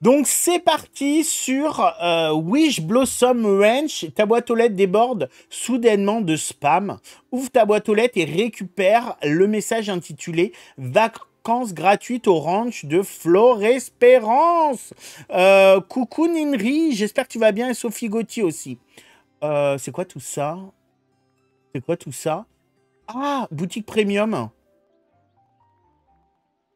Donc c'est parti sur Wish Blossom Ranch. Ta boîte aux lettres déborde soudainement de spam. Ouvre ta boîte aux lettres et récupère le message intitulé Vacances gratuites au ranch de Florespérance. Coucou Ninri, j'espère que tu vas bien et Sophie Gauthier aussi. C'est quoi tout ça? C'est quoi tout ça? Ah, boutique premium.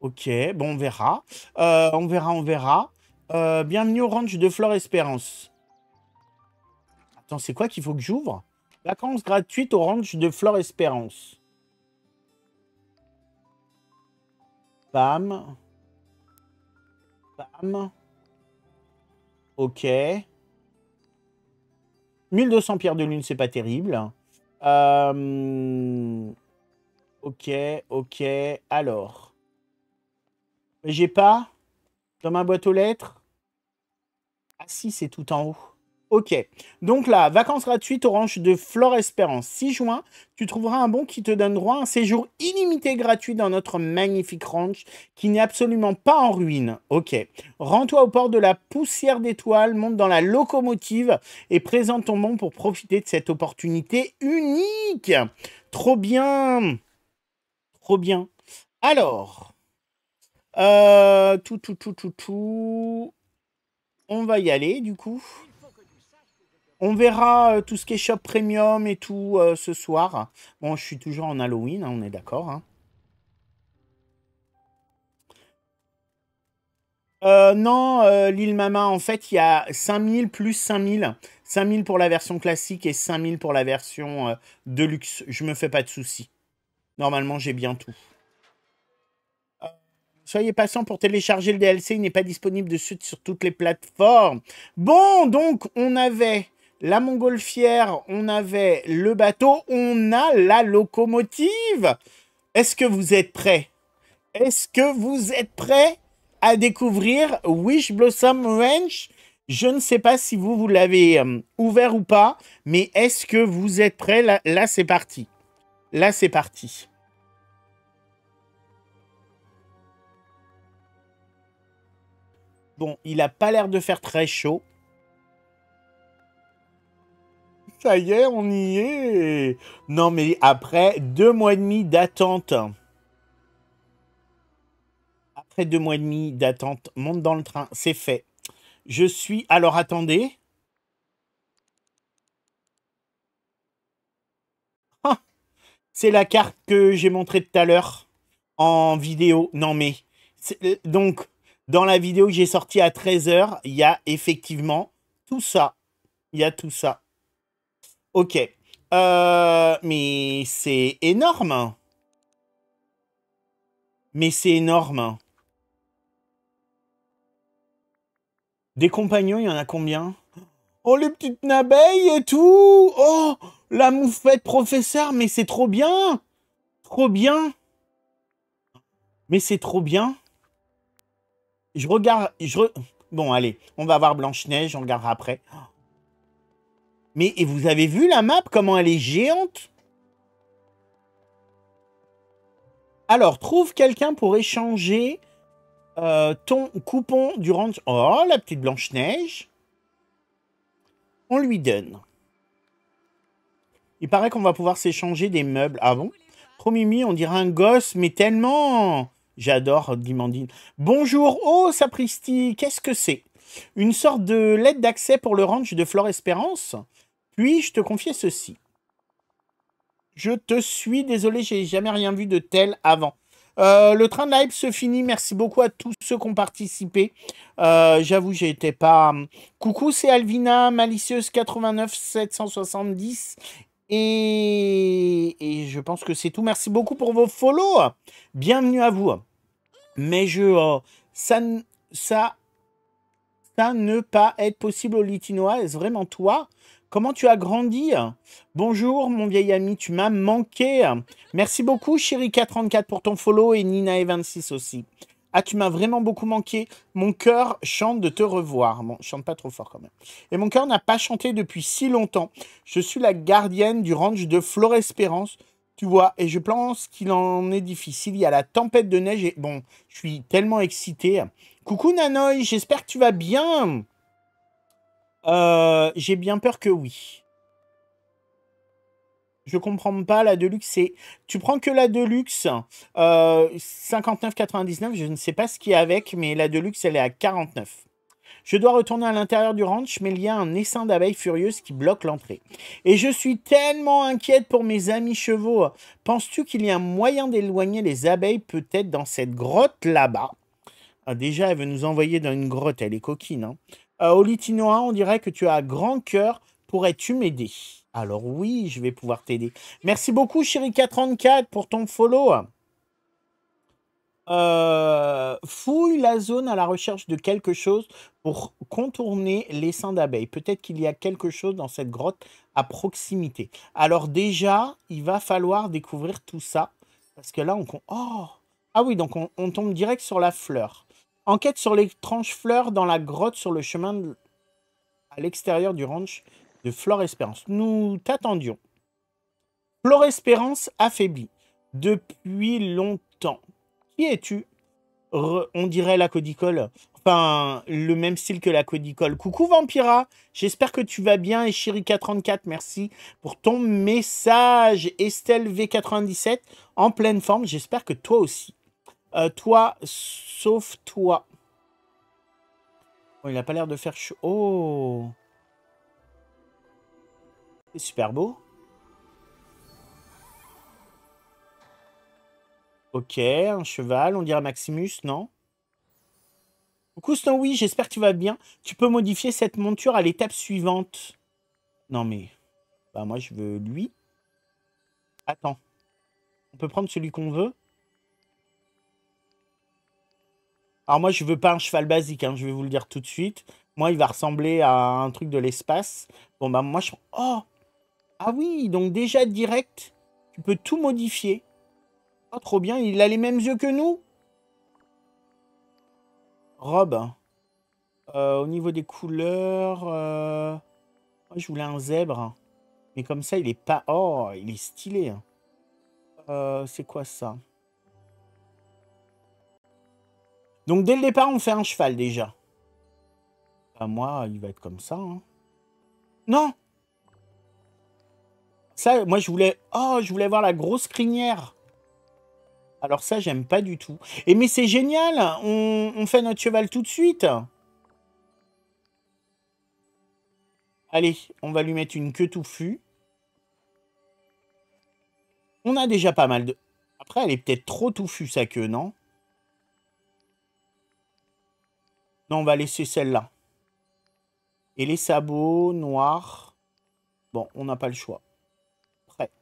Ok, bon, on verra. On verra. Bienvenue au ranch de Florespérance. Attends, c'est quoi qu'il faut que j'ouvre? Vacances gratuites au ranch de Florespérance. Bam. Bam. Ok. 1200 pierres de lune, c'est pas terrible. Ok. Alors. J'ai pas dans ma boîte aux lettres. Ah si, c'est tout en haut. Ok. Donc là, vacances gratuites au ranch de Florespérance. 6 juin, tu trouveras un bon qui te donne droit à un séjour illimité gratuit dans notre magnifique ranch qui n'est absolument pas en ruine. Ok. Rends-toi au port de la Poussière d'Étoile, monte dans la locomotive et présente ton bon pour profiter de cette opportunité unique. Trop bien. Trop bien. Alors, on va y aller du coup. On verra tout ce qui est shop premium et tout ce soir. Bon, je suis toujours en Halloween, hein, on est d'accord. Hein. Non, Lil Mama, en fait, il y a 5000 plus 5000. 5000 pour la version classique et 5000 pour la version deluxe. Je me fais pas de soucis. Normalement, j'ai bien tout. Soyez patient pour télécharger le DLC. Il n'est pas disponible de suite sur toutes les plateformes. Bon, donc, on avait la montgolfière, on avait le bateau, on a la locomotive. Est-ce que vous êtes prêts? Est-ce que vous êtes prêts à découvrir Wish Blossom Ranch? Je ne sais pas si vous l'avez ouvert ou pas, mais est-ce que vous êtes prêts? Là c'est parti. Là, c'est parti. Bon, il n'a pas l'air de faire très chaud. Ça y est, on y est. Non, mais après 2 mois et demi d'attente. Après 2 mois et demi d'attente, monte dans le train, c'est fait. Je suis... Alors, attendez. Ah, c'est la carte que j'ai montrée tout à l'heure en vidéo. Non, mais... Donc, dans la vidéo que j'ai sortie à 13 h, il y a effectivement tout ça. Il y a tout ça. Ok. Mais c'est énorme. Mais c'est énorme. Des compagnons, il y en a combien? Oh, les petites abeilles et tout. Oh, la moufette professeur, mais c'est trop bien. Trop bien. Mais c'est trop bien. Je regarde... Bon, allez, on va voir Blanche-Neige, on regardera après. Mais et vous avez vu la map, comment elle est géante? Alors, trouve quelqu'un pour échanger ton coupon du ranch. Oh, la petite Blanche-Neige. On lui donne. Il paraît qu'on va pouvoir s'échanger des meubles. Ah bon? Trop mimi, on dirait un gosse, mais tellement. J'adore, Dimandine. Bonjour, oh, sapristi, qu'est-ce que c'est? Une sorte de lettre d'accès pour le ranch de Florespérance? Puis-je te confier ceci? Je te suis, désolé, j'ai jamais rien vu de tel avant. Le train de live se finit. Merci beaucoup à tous ceux qui ont participé. J'avoue, j'étais pas... Coucou, c'est Alvina, malicieuse 89 770. Et je pense que c'est tout. Merci beaucoup pour vos follow. Bienvenue à vous. Mais ça ne pas être possible au Litinois. Est-ce vraiment toi? Comment tu as grandi? Bonjour, mon vieil ami, tu m'as manqué. Merci beaucoup, Chéri434, pour ton follow et Ninae26 aussi. Ah, tu m'as vraiment beaucoup manqué. Mon cœur chante de te revoir. Bon, je chante pas trop fort quand même. Et mon cœur n'a pas chanté depuis si longtemps. Je suis la gardienne du ranch de Florespérance. Tu vois, et je pense qu'il en est difficile. Il y a la tempête de neige et bon, je suis tellement excité. Coucou Nanoï, j'espère que tu vas bien. J'ai bien peur que oui. Je comprends pas, la Deluxe, c'est... Tu prends que la Deluxe, 59,99, je ne sais pas ce qu'il y a avec, mais la Deluxe, elle est à 49. Je dois retourner à l'intérieur du ranch, mais il y a un essaim d'abeilles furieuses qui bloque l'entrée. Et je suis tellement inquiète pour mes amis chevaux. Penses-tu qu'il y a un moyen d'éloigner les abeilles peut-être dans cette grotte là-bas? Ah, déjà, elle veut nous envoyer dans une grotte, elle est coquine. Hein. Olitinoa, on dirait que tu as grand cœur. Pourrais-tu m'aider? Alors oui, je vais pouvoir t'aider. Merci beaucoup, Chirika34, pour ton follow. Fouille la zone à la recherche de quelque chose pour contourner l'essaim d'abeilles. Peut-être qu'il y a quelque chose dans cette grotte à proximité. Alors déjà, il va falloir découvrir tout ça. Parce que là, on... Oh! Ah oui, donc on tombe direct sur la fleur. Enquête sur l'étrange fleur dans la grotte sur le chemin à l'extérieur du ranch de Flore Espérance. Nous t'attendions. Flore Espérance affaiblie depuis longtemps. Qui es-tu? On dirait la codicole. Enfin, le même style que la codicole. Coucou Vampira, j'espère que tu vas bien. Et Chirika34, merci pour ton message. Estelle V97, en pleine forme. J'espère que toi aussi. Toi, sauf toi. Oh, il n'a pas l'air de faire chaud. Oh, c'est super beau. Ok, un cheval, on dirait Maximus, non? Coucou Snowy, j'espère que tu vas bien. Tu peux modifier cette monture à l'étape suivante. Non mais, bah moi je veux lui. Attends, on peut prendre celui qu'on veut? Alors moi je veux pas un cheval basique, hein, je vais vous le dire tout de suite. Moi il va ressembler à un truc de l'espace. Bon bah moi je... Oh! Ah oui, donc déjà direct, tu peux tout modifier. Oh trop bien, il a les mêmes yeux que nous? Robe. Au niveau des couleurs... Moi je voulais un zèbre. Mais comme ça il est pas... Oh, il est stylé. Hein. C'est quoi ça? Donc dès le départ, on fait un cheval déjà. Bah, moi, il va être comme ça. Hein. Non! Ça, moi, je voulais... Oh, je voulais voir la grosse crinière. Alors ça, j'aime pas du tout. Et mais c'est génial! On fait notre cheval tout de suite. Allez, on va lui mettre une queue touffue. On a déjà pas mal de... Après, elle est peut-être trop touffue, sa queue, non? Non, on va laisser celle-là. Et les sabots noirs. Bon, on n'a pas le choix. Prêt.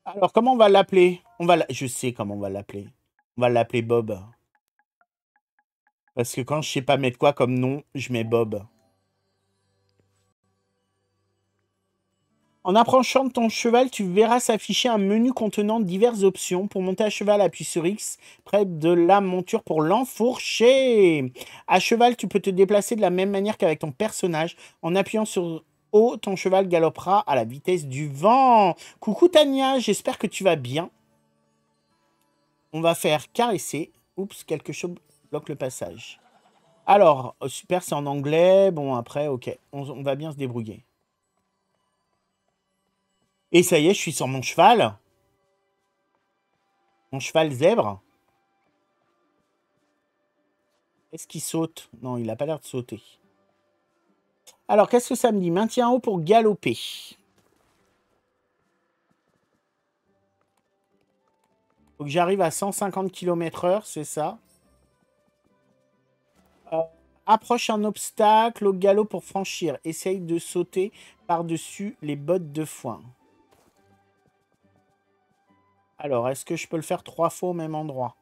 Alors, comment on va l'appeler? Je sais comment on va l'appeler. On va l'appeler Bob. Parce que quand je sais pas mettre quoi comme nom, je mets Bob. En approchant de ton cheval, tu verras s'afficher un menu contenant diverses options. Pour monter à cheval, appuie sur X, près de la monture pour l'enfourcher. À cheval, tu peux te déplacer de la même manière qu'avec ton personnage. En appuyant sur O, ton cheval galopera à la vitesse du vent. Coucou Tania, j'espère que tu vas bien. On va faire caresser. Oups, quelque chose bloque le passage. Alors, super, c'est en anglais. Bon, après, ok, on va bien se débrouiller. Et ça y est, je suis sur mon cheval. Mon cheval zèbre. Est-ce qu'il saute? Non, il n'a pas l'air de sauter. Alors, qu'est-ce que ça me dit? Maintien haut pour galoper. Faut que j'arrive à 150 km/h, c'est ça. Approche un obstacle au galop pour franchir. Essaye de sauter par-dessus les bottes de foin. Alors, est-ce que je peux le faire 3 fois au même endroit?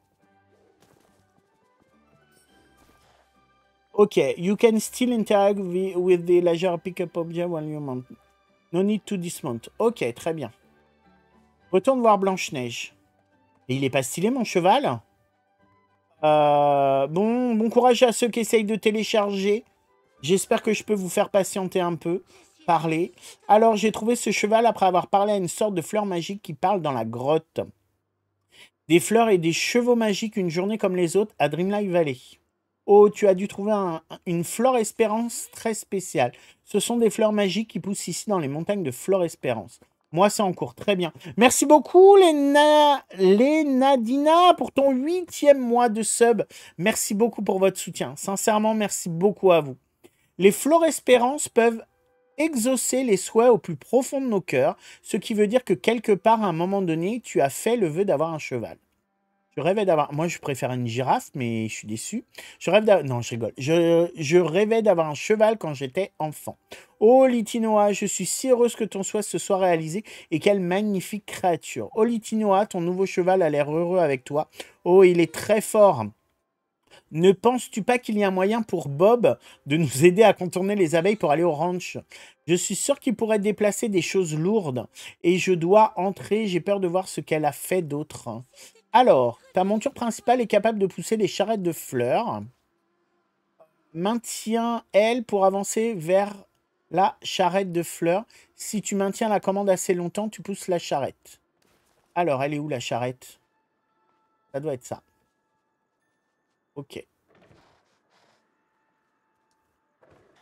Ok, you can still interact with the laser pickup object while you mount. No need to dismount. Ok, très bien. Retourne voir Blanche-Neige. Et il est pas stylé, mon cheval? Bon courage à ceux qui essayent de télécharger. J'espère que je peux vous faire patienter un peu. Parler. Alors, j'ai trouvé ce cheval après avoir parlé à une sorte de fleur magique qui parle dans la grotte. Des fleurs et des chevaux magiques, une journée comme les autres à Dreamlight Valley. Oh, tu as dû trouver une Flore Espérance très spéciale. Ce sont des fleurs magiques qui poussent ici dans les montagnes de Flore Espérance. Moi, c'est en cours. Très bien. Merci beaucoup, Lénadina, pour ton 8e mois de sub. Merci beaucoup pour votre soutien. Sincèrement, merci beaucoup à vous. Les Flore Espérance peuvent exaucer les souhaits au plus profond de nos cœurs, ce qui veut dire que quelque part, à un moment donné, tu as fait le vœu d'avoir un cheval. Je rêvais d'avoir... Moi, je préfère une girafe, mais je suis déçu. Je rêve d'avoir... Non, je rigole. Je rêvais d'avoir un cheval quand j'étais enfant. Oh, Litinoa, je suis si heureuse que ton souhait se soit réalisé. Et quelle magnifique créature. Oh, Litinoa, ton nouveau cheval a l'air heureux avec toi. Oh, il est très fort. Ne penses-tu pas qu'il y a un moyen pour Bob de nous aider à contourner les abeilles pour aller au ranch? Je suis sûr qu'il pourrait déplacer des choses lourdes. Et je dois entrer, j'ai peur de voir ce qu'elle a fait d'autre. Alors, ta monture principale est capable de pousser les charrettes de fleurs. Maintiens elle pour avancer vers la charrette de fleurs. Si tu maintiens la commande assez longtemps, tu pousses la charrette. Alors, elle est où la charrette? Ça doit être ça. Ok.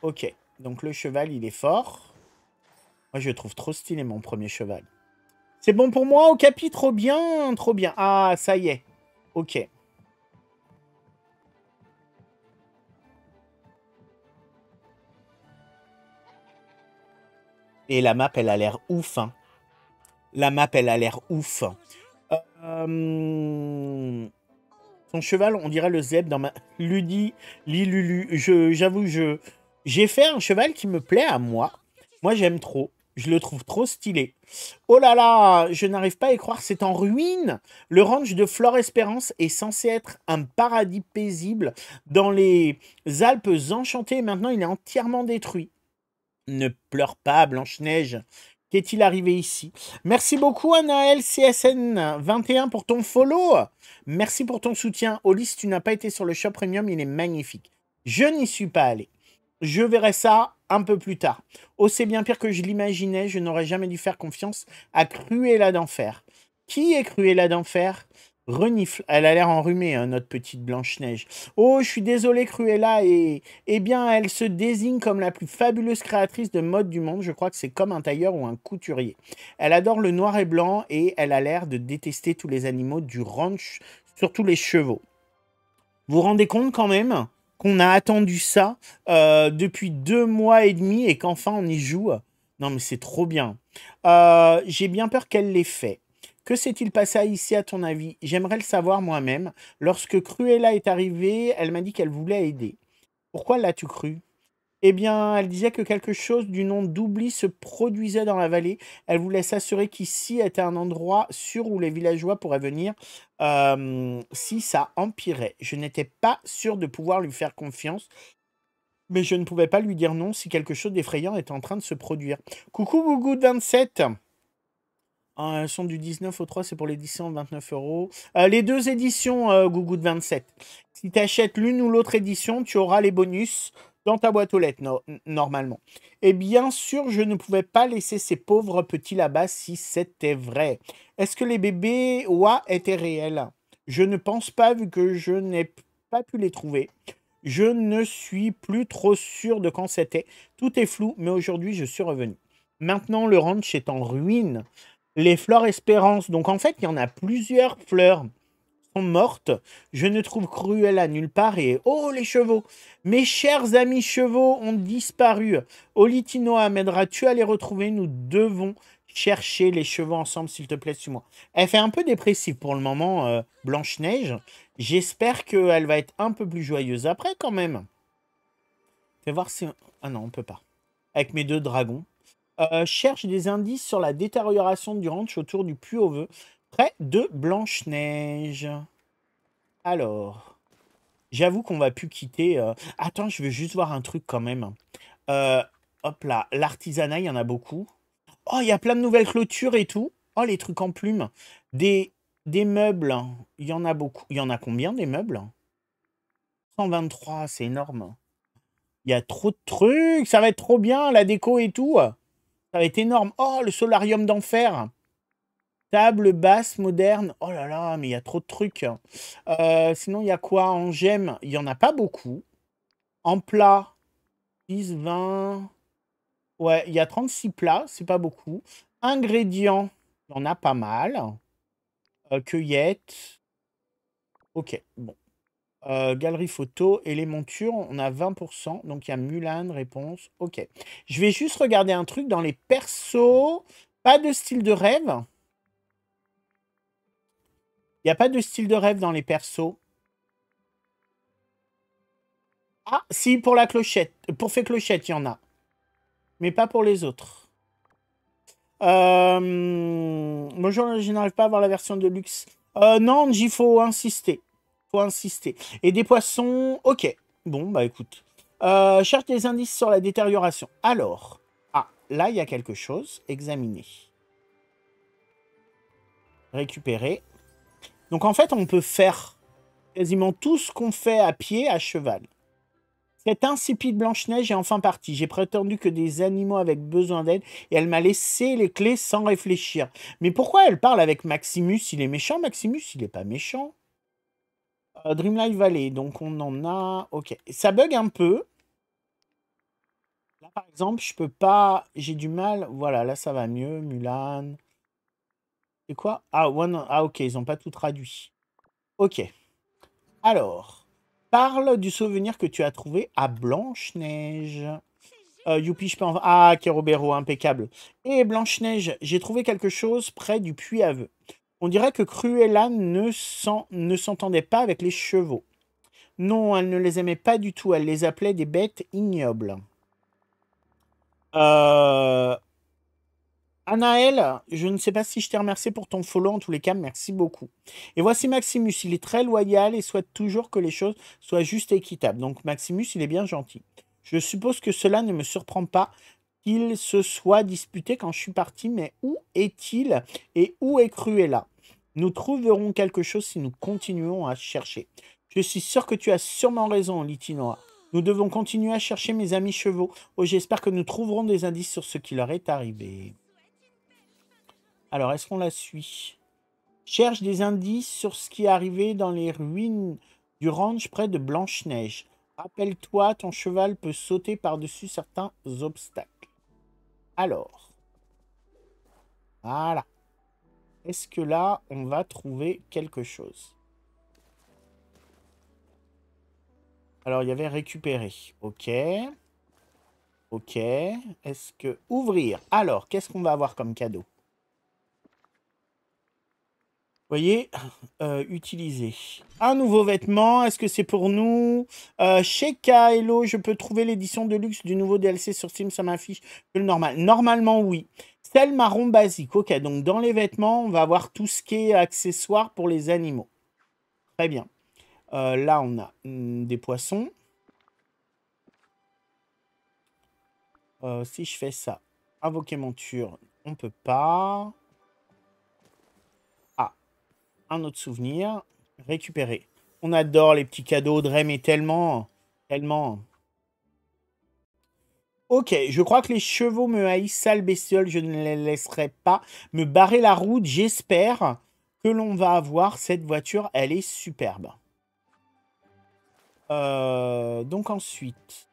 Ok. Donc le cheval, il est fort. Moi, je le trouve trop stylé, mon premier cheval. C'est bon pour moi, Okapi? Trop bien, trop bien. Ah, ça y est. Ok. Et la map, elle a l'air ouf. Hein. La map, elle a l'air ouf. Son cheval, on dirait le zèbre dans ma... Ludi, Lilulu. J'avoue, j'ai fait un cheval qui me plaît à moi. Moi, j'aime trop. Je le trouve trop stylé. Oh là là, je n'arrive pas à y croire, c'est en ruine. Le ranch de Flore Espérance est censé être un paradis paisible dans les Alpes enchantées. Maintenant, il est entièrement détruit. Ne pleure pas, Blanche-Neige. Qu'est-il arrivé ici? Merci beaucoup, Anaël CSN21 pour ton follow. Merci pour ton soutien. Olis, tu n'as pas été sur le shop premium, il est magnifique. Je n'y suis pas allé. Je verrai ça un peu plus tard. Oh, c'est bien pire que je l'imaginais. Je n'aurais jamais dû faire confiance à Cruella d'Enfer. Qui est Cruella d'Enfer? Renifle. Elle a l'air enrhumée, hein, notre petite Blanche-Neige. Oh, je suis désolé, Cruella. Eh bien, elle se désigne comme la plus fabuleuse créatrice de mode du monde. Je crois que c'est comme un tailleur ou un couturier. Elle adore le noir et blanc et elle a l'air de détester tous les animaux du ranch, surtout les chevaux. Vous vous rendez compte quand même qu'on a attendu ça depuis 2 mois et demi et qu'enfin on y joue? Non, mais c'est trop bien. J'ai bien peur qu'elle l'ait fait. Que s'est-il passé ici à ton avis? J'aimerais le savoir moi-même. Lorsque Cruella est arrivée, elle m'a dit qu'elle voulait aider. Pourquoi l'as-tu cru? Eh bien, elle disait que quelque chose du nom d'oubli se produisait dans la vallée. Elle voulait s'assurer qu'ici était un endroit sûr où les villageois pourraient venir si ça empirait. Je n'étais pas sûr de pouvoir lui faire confiance, mais je ne pouvais pas lui dire non si quelque chose d'effrayant était en train de se produire. Coucou Gougou27. Elles sont du 19 au 3, c'est pour l'édition 29 euros. Les deux éditions, Gougou de 27. Si tu achètes l'une ou l'autre édition, tu auras les bonus dans ta boîte aux lettres, normalement. Et bien sûr, je ne pouvais pas laisser ces pauvres petits là-bas si c'était vrai. Est-ce que les bébés oies étaient réels? Je ne pense pas, vu que je n'ai pas pu les trouver. Je ne suis plus trop sûr de quand c'était. Tout est flou, mais aujourd'hui, je suis revenu. Maintenant, le ranch est en ruine. Les fleurs Espérance. Donc en fait, il y en a plusieurs fleurs sont mortes. Je ne trouve Cruella nulle part. Et oh, les chevaux! Mes chers amis chevaux ont disparu. Olitinoa, m'aideras-tu à les retrouver? Nous devons chercher les chevaux ensemble, s'il te plaît, suis-moi. Elle fait un peu dépressive pour le moment, Blanche-Neige. J'espère qu'elle va être un peu plus joyeuse après, quand même. Fais voir si... Ah non, on peut pas. Avec mes 2 dragons. Cherche des indices sur la détérioration du ranch autour du puits au vœu, près de Blanche-Neige. Alors, j'avoue qu'on va plus quitter... Attends, je veux juste voir un truc quand même. Hop là, l'artisanat, il y en a beaucoup. Oh, il y a plein de nouvelles clôtures et tout. Oh, les trucs en plumes. Des meubles, il y en a beaucoup. Il y en a combien, des meubles? 123, c'est énorme. Il y a trop de trucs, ça va être trop bien, la déco et tout. Ça va être énorme. Oh, le solarium d'enfer. Table basse, moderne. Oh là là, mais il y a trop de trucs. Sinon, il y a quoi en gemme? Il n'y en a pas beaucoup. En plat, 10, 20. Ouais, il y a 36 plats, c'est pas beaucoup. Ingrédients, il y en a pas mal. Cueillette. Ok, bon. Galerie photo et les montures, on a 20%. Donc il y a Mulan, réponse. Ok. Je vais juste regarder un truc dans les persos. Pas de style de rêve. Il n'y a pas de style de rêve dans les persos. Ah, si, pour la clochette. Pour Fée Clochette, il y en a. Mais pas pour les autres. Bonjour, je n'arrive pas à avoir la version de luxe. Non, il faut insister. Faut insister. Et des poissons, ok. Bon, bah écoute. Cherche des indices sur la détérioration. Alors, ah, là, il y a quelque chose. Examiner. Récupérer. Donc, en fait, on peut faire quasiment tout ce qu'on fait à pied, à cheval. Cette insipide Blanche-Neige est enfin partie. J'ai prétendu que des animaux avaient besoin d'aide et elle m'a laissé les clés sans réfléchir. Mais pourquoi elle parle avec Maximus? Il est méchant, Maximus? Il n'est pas méchant. Dreamlight Valley, donc on en a... Ok. Ça bug un peu. Là, par exemple, je peux pas... J'ai du mal... Voilà, là, ça va mieux. Mulan... C'est quoi? Ah, ah, ok, ils n'ont pas tout traduit. Ok. Alors, parle du souvenir que tu as trouvé à Blanche-Neige. Youpi, je peux en... Ah, Kerobero, impeccable. Et Blanche-Neige, j'ai trouvé quelque chose près du puits à vœux. On dirait que Cruella ne s'entendait pas avec les chevaux. Non, elle ne les aimait pas du tout. Elle les appelait des bêtes ignobles. Euh... Anaël, je ne sais pas si je t'ai remercié pour ton follow. En tous les cas, merci beaucoup. Et voici Maximus. Il est très loyal et souhaite toujours que les choses soient justes et équitables. Donc Maximus, il est bien gentil. Je suppose que cela ne me surprend pas qu'il se soit disputé quand je suis parti, mais où est-il et où est Cruella? Nous trouverons quelque chose si nous continuons à chercher. Je suis sûr que tu as sûrement raison, Litinoa. Nous devons continuer à chercher mes amis chevaux. Oh, j'espère que nous trouverons des indices sur ce qui leur est arrivé. Alors, est-ce qu'on la suit? Cherche des indices sur ce qui est arrivé dans les ruines du ranch près de Blanche-Neige. Rappelle-toi, ton cheval peut sauter par-dessus certains obstacles. Alors, voilà. Est-ce que là, on va trouver quelque chose? Alors, il y avait récupérer. Ok. Ok. Est-ce que... Ouvrir. Alors, qu'est-ce qu'on va avoir comme cadeau? Vous voyez, utiliser. Un nouveau vêtement, est-ce que c'est pour nous? Chez Hello, je peux trouver l'édition de luxe du nouveau DLC sur Steam, ça m'affiche que le normal. Normalement, oui. Style marron basique, ok. Donc, dans les vêtements, on va avoir tout ce qui est accessoires pour les animaux. Très bien. Là, on a des poissons. Si je fais ça, invoquer monture, on peut pas. Ah, un autre souvenir. Récupérer. On adore les petits cadeaux. Drem est tellement... Ok, je crois que les chevaux me haïssent, sale bestiole. Je ne les laisserai pas me barrer la route. J'espère que l'on va avoir cette voiture. Elle est superbe. Donc ensuite...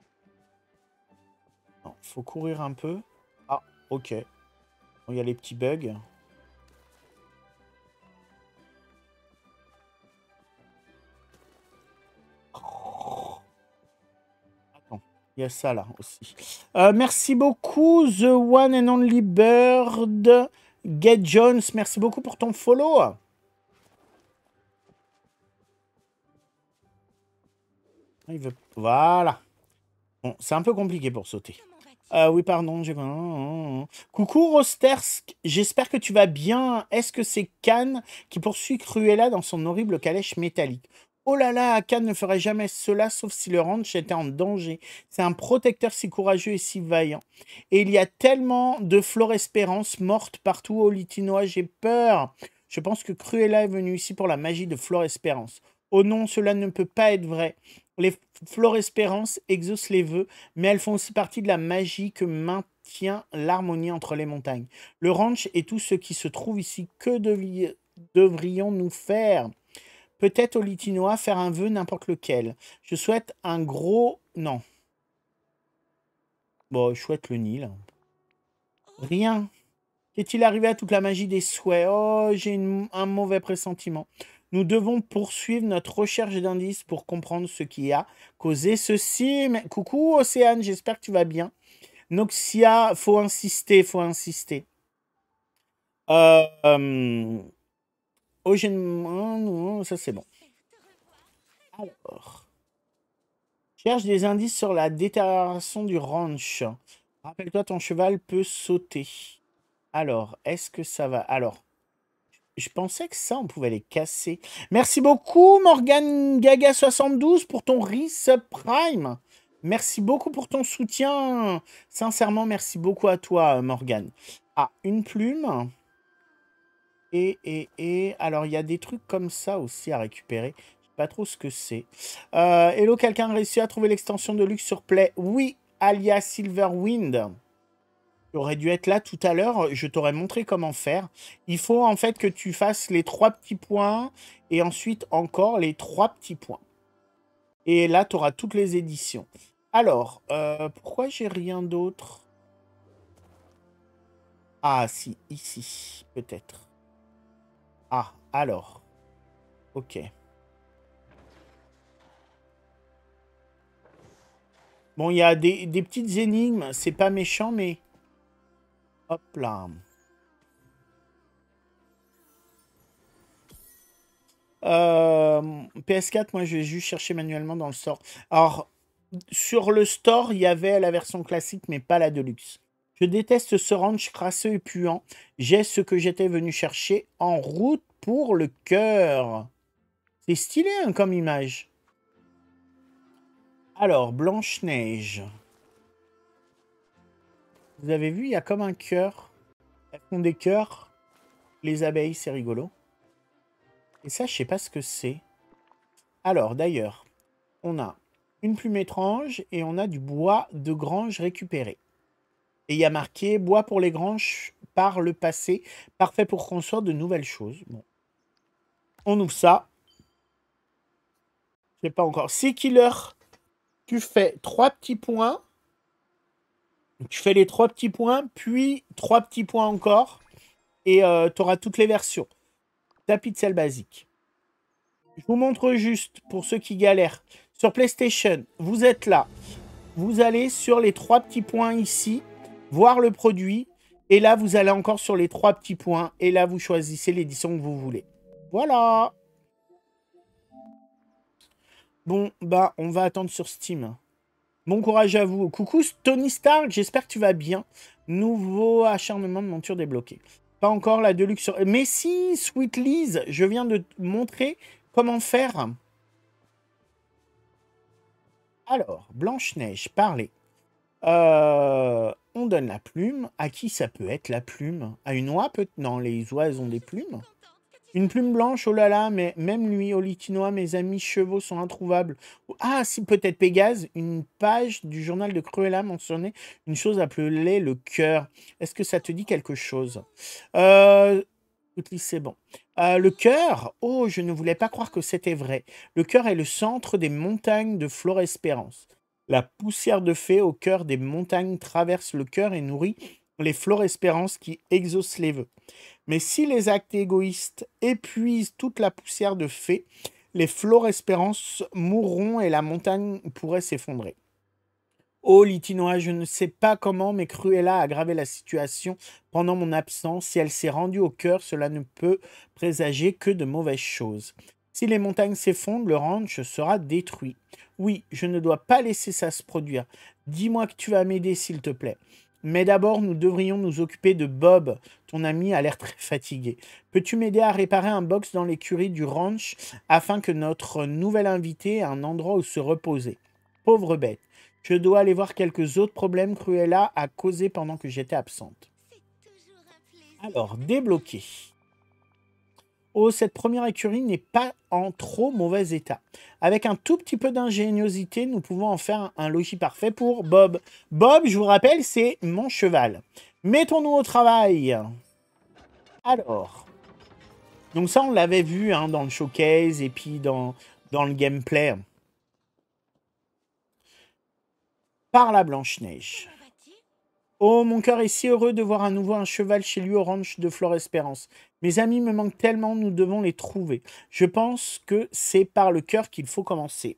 Il faut courir un peu. Ah, ok. Bon, il y a les petits bugs. Attends, il y a ça là aussi. Merci beaucoup, The One and Only Bird. Get Jones, merci beaucoup pour ton follow. Il veut... Voilà. Bon, c'est un peu compliqué pour sauter. Oui, pardon. Coucou, Rostersk. J'espère que tu vas bien. Est-ce que c'est Khan qui poursuit Cruella dans son horrible calèche métallique? Oh là là, Khan ne ferait jamais cela, sauf si le ranch était en danger. C'est un protecteur si courageux et si vaillant. Et il y a tellement de Flore Espérance mortes partout au Litinois. J'ai peur. Je pense que Cruella est venue ici pour la magie de Flore Espérance. Oh non, cela ne peut pas être vrai. Les Flore Espérance exaucent les vœux, mais elles font aussi partie de la magie que maintient l'harmonie entre les montagnes. Le ranch et tout ce qui se trouve ici, que devrions-nous faire? Peut-être au Litinois faire un vœu n'importe lequel. Je souhaite un gros... Non. Bon, je souhaite le Nil. Rien. Qu'est-il arrivé à toute la magie des souhaits? Oh, j'ai un mauvais pressentiment. Nous devons poursuivre notre recherche d'indices pour comprendre ce qui a causé ceci. Mais... Coucou Océane, j'espère que tu vas bien. Noxia, faut insister, faut insister. Oh, ça c'est bon. Alors, cherche des indices sur la détérioration du ranch. Rappelle-toi, ton cheval peut sauter. Alors, est-ce que ça va? Alors, je pensais que ça, on pouvait les casser. Merci beaucoup, Morgane Gaga72, pour ton Resub Prime. Merci beaucoup pour ton soutien. Sincèrement, merci beaucoup à toi, Morgane. Ah, une plume. Alors, il y a des trucs comme ça aussi à récupérer. Je sais pas trop ce que c'est. Hello, quelqu'un a réussi à trouver l'extension de luxe sur Play? Oui, alias Silverwind. Tu aurais dû être là tout à l'heure. Je t'aurais montré comment faire. Il faut en fait que tu fasses les 3 petits points et ensuite encore les 3 petits points. Et là, tu auras toutes les éditions. Alors, pourquoi j'ai rien d'autre? Ah, si, ici, peut-être. Ah, alors. Ok. Bon, il y a des petites énigmes. C'est pas méchant, mais... Hop là. PS4, moi, je vais juste chercher manuellement dans le store. Alors, sur le store, il y avait la version classique, mais pas la deluxe. Je déteste ce ranch crasseux et puant. J'ai ce que j'étais venu chercher en route pour le cœur. C'est stylé hein, comme image. Alors, Blanche-Neige. Vous avez vu, il y a comme un cœur. Elles font des cœurs. Les abeilles, c'est rigolo. Et ça, je sais pas ce que c'est. Alors, d'ailleurs, on a une plume étrange et on a du bois de grange récupéré. Et il y a marqué « Bois pour les granges par le passé, parfait pour construire de nouvelles choses ». Bon. On ouvre ça. Je sais pas encore. C'est killer. Tu fais 3 petits points. Tu fais les 3 petits points, puis 3 petits points encore. Et tu auras toutes les versions. Tapis de sel basique. Je vous montre juste, pour ceux qui galèrent. Sur PlayStation, vous êtes là. Vous allez sur les 3 petits points ici, voir le produit. Et là, vous allez encore sur les 3 petits points. Et là, vous choisissez l'édition que vous voulez. Voilà. Bon, bah, on va attendre sur Steam. Bon courage à vous. Coucou Tony Stark, j'espère que tu vas bien. Nouveau acharnement de monture débloqué. Pas encore la Deluxe sur... Mais si, Sweet Liz, je viens de te montrer comment faire. Alors, Blanche-Neige, parlez. On donne la plume. À qui ça peut être la plume? À une oie peut-être? Non, les oies, elles ont des plumes. Une plume blanche, oh là là, mais même lui, au Litinois, mes amis chevaux sont introuvables. Ah, si, peut-être Pégase, une page du journal de Cruella mentionnait une chose appelée le cœur. Est-ce que ça te dit quelque chose? C'est bon. Le cœur, oh, je ne voulais pas croire que c'était vrai. Le cœur est le centre des montagnes de Flore-Espérance. La poussière de fée au cœur des montagnes traverse le cœur et nourrit les Flore-Espérance qui exaucent les vœux. Mais si les actes égoïstes épuisent toute la poussière de fée, les Flore-Espérance mourront et la montagne pourrait s'effondrer. Oh, Litinois, je ne sais pas comment, mais Cruella a aggravé la situation pendant mon absence. Si elle s'est rendue au cœur, cela ne peut présager que de mauvaises choses. Si les montagnes s'effondrent, le ranch sera détruit. Oui, je ne dois pas laisser ça se produire. Dis-moi que tu vas m'aider, s'il te plaît. Mais d'abord, nous devrions nous occuper de Bob. Ton ami a l'air très fatigué. Peux-tu m'aider à réparer un box dans l'écurie du ranch afin que notre nouvel invité ait un endroit où se reposer? Pauvre bête. Je dois aller voir quelques autres problèmes Cruella a causés pendant que j'étais absente. Alors, débloquer. Oh, cette première écurie n'est pas en trop mauvais état. Avec un tout petit peu d'ingéniosité, nous pouvons en faire un logis parfait pour Bob. Bob, je vous rappelle, c'est mon cheval. Mettons-nous au travail. Alors. Donc ça, on l'avait vu hein, dans le showcase et puis dans le gameplay. Par la Blanche-Neige. Oh, mon cœur est si heureux de voir à nouveau un cheval chez lui au ranch de Flore Espérance. Mes amis me manquent tellement, nous devons les trouver. Je pense que c'est par le cœur qu'il faut commencer.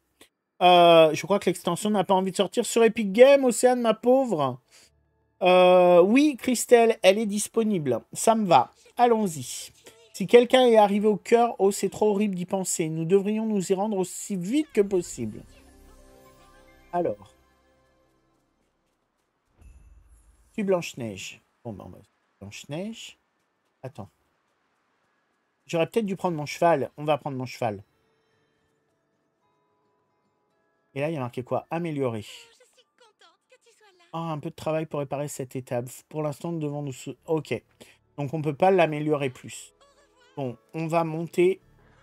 Je crois que l'extension n'a pas envie de sortir sur Epic Games, Océane, ma pauvre. Oui, Christelle, elle est disponible. Ça me va. Allons-y. Si quelqu'un est arrivé au cœur, oh, c'est trop horrible d'y penser. Nous devrions nous y rendre aussi vite que possible. Alors. Tu Blanche-Neige. Bon, ben, Blanche-Neige. Attends. J'aurais peut-être dû prendre mon cheval. On va prendre mon cheval. Et là, il y a marqué quoi? Améliorer. Oh, un peu de travail pour réparer cette étape. Pour l'instant, nous devons nous... Ok. Donc, on ne peut pas l'améliorer plus. Bon, on va monter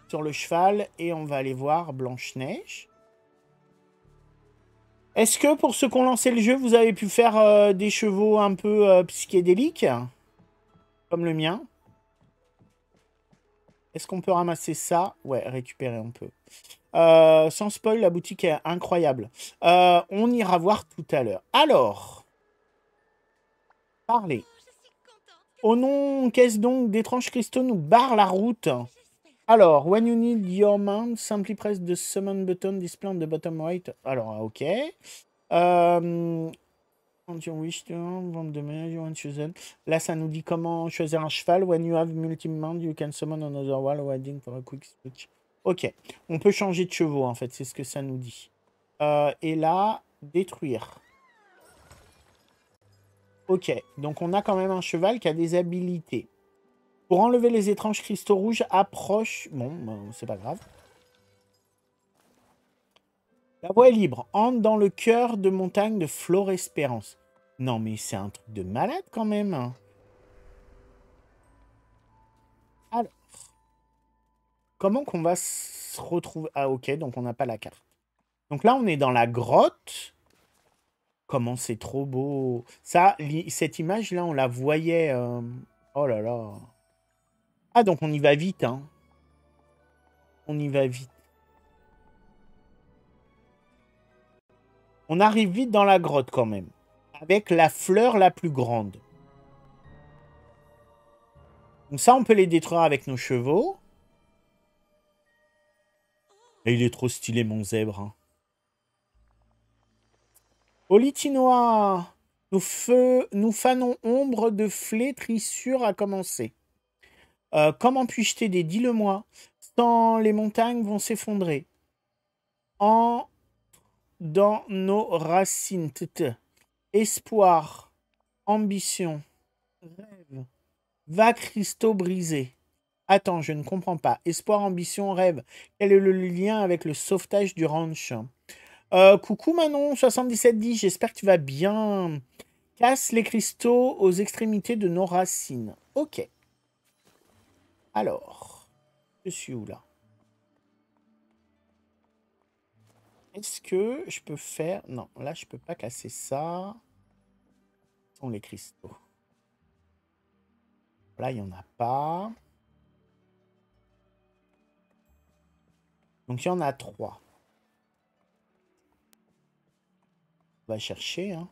sur le cheval et on va aller voir Blanche-Neige. Est-ce que pour ceux qui ont lancé le jeu, vous avez pu faire des chevaux un peu psychédéliques? Comme le mien. Est-ce qu'on peut ramasser ça? Ouais, récupérer un peu. Sans spoil, la boutique est incroyable. On ira voir tout à l'heure. Alors, parlez. Oh non, qu'est-ce donc? D'étranges cristaux nous barrent la route. Alors, when you need your mount, simply press the summon button display on the bottom right. Alors, ok. Quand you wish to vendre de manière you want chosen. Là, ça nous dit comment choisir un cheval. When you have multi-mount, you can summon another one waiting for a quick switch. Ok, on peut changer de chevaux, en fait, c'est ce que ça nous dit. Et là, détruire. Ok, donc on a quand même un cheval qui a des habilités. Pour enlever les étranges cristaux rouges, approche... Bon, ben, c'est pas grave. La voie est libre. Entre dans le cœur de montagne de Flore Espérance. Non, mais c'est un truc de malade quand même. Alors, comment qu'on va se retrouver... Ah, ok, donc on n'a pas la carte. Donc là, on est dans la grotte. Comment c'est trop beau. Ça, cette image-là, on la voyait... Oh là là. Ah, donc on y va vite, hein. On y va vite. On arrive vite dans la grotte quand même. Avec la fleur la plus grande. Donc ça, on peut les détruire avec nos chevaux. Et il est trop stylé, mon zèbre. Hein. Olitinois, nous fanons ombre de flétrissure à commencer. Comment puis-je t'aider? Dis-le-moi. Sans les montagnes vont s'effondrer. Dans nos racines. Espoir, ambition, rêve, va cristaux brisés. Attends, je ne comprends pas. Espoir, ambition, rêve. Quel est le lien avec le sauvetage du ranch? Coucou Manon, 7710, j'espère que tu vas bien. Casse les cristaux aux extrémités de nos racines. Ok. Alors, je suis où là? Est-ce que je peux faire... Non, là, je peux pas casser ça. Ce sont les cristaux. Là, il n'y en a pas. Donc, il y en a 3. On va chercher. Hein.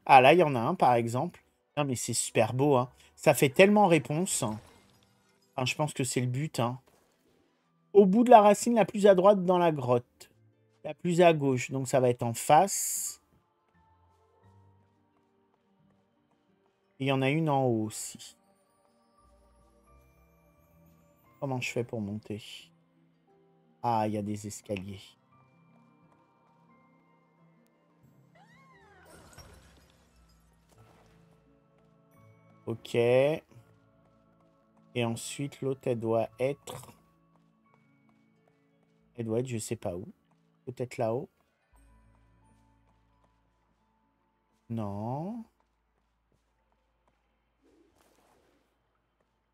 Ah, là, il y en a un, par exemple. Non, mais c'est super beau. Hein. Ça fait tellement réponse. Enfin, je pense que c'est le but. Hein. Au bout de la racine la plus à droite dans la grotte. La plus à gauche. Donc, ça va être en face. Et il y en a une en haut aussi. Comment je fais pour monter? Ah, il y a des escaliers. Ok. Et ensuite, l'autre, elle doit être... Elle doit être, je sais pas où. Peut-être là-haut. Non.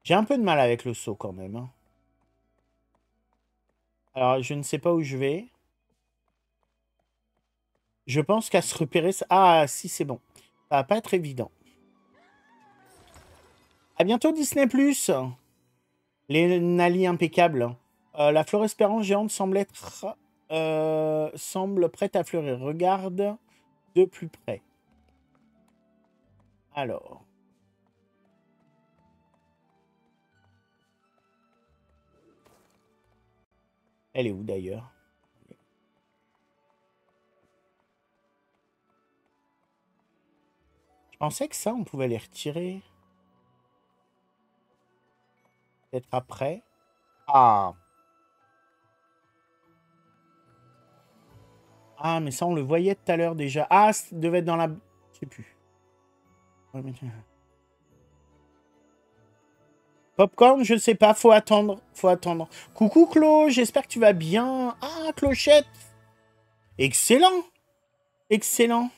J'ai un peu de mal avec le saut quand même. Hein. Alors, je ne sais pas où je vais. Je pense qu'à se repérer... Ah, si, c'est bon. Ça va pas être évident. À bientôt, Disney+. Les Nali impeccables. La fleur espérance géante semble prête à fleurir. Regarde de plus près. Alors. Elle est où d'ailleurs? Je pensais que ça, on pouvait les retirer. Peut-être après. Ah. Ah, mais ça, on le voyait tout à l'heure déjà. Ah, ça devait être dans la... Je sais plus. Popcorn, je sais pas, faut attendre. Faut attendre. Coucou Clo, j'espère que tu vas bien. Ah, Clochette. Excellent. Excellent.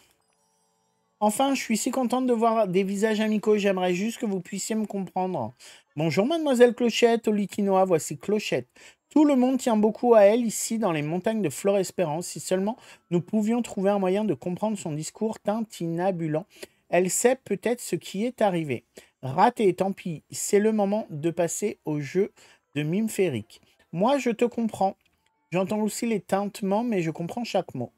Enfin, je suis si contente de voir des visages amicaux. J'aimerais juste que vous puissiez me comprendre. Bonjour, mademoiselle Clochette, Olikinoa, voici Clochette. Tout le monde tient beaucoup à elle ici dans les montagnes de Flore-Espérance. Si seulement nous pouvions trouver un moyen de comprendre son discours tintinabulant. Elle sait peut-être ce qui est arrivé. Raté, tant pis. C'est le moment de passer au jeu de mime féerique. Moi, je te comprends. J'entends aussi les tintements, mais je comprends chaque mot.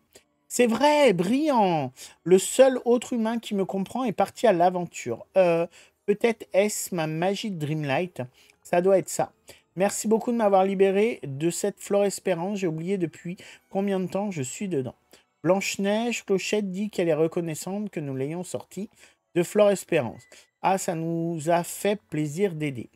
C'est vrai, brillant. Le seul autre humain qui me comprend est parti à l'aventure. Peut-être est-ce ma magie de Dreamlight. Ça doit être ça. Merci beaucoup de m'avoir libéré de cette Flore Espérance. J'ai oublié depuis combien de temps je suis dedans. Blanche-Neige, Clochette dit qu'elle est reconnaissante que nous l'ayons sortie de Flore Espérance. Ah, ça nous a fait plaisir d'aider.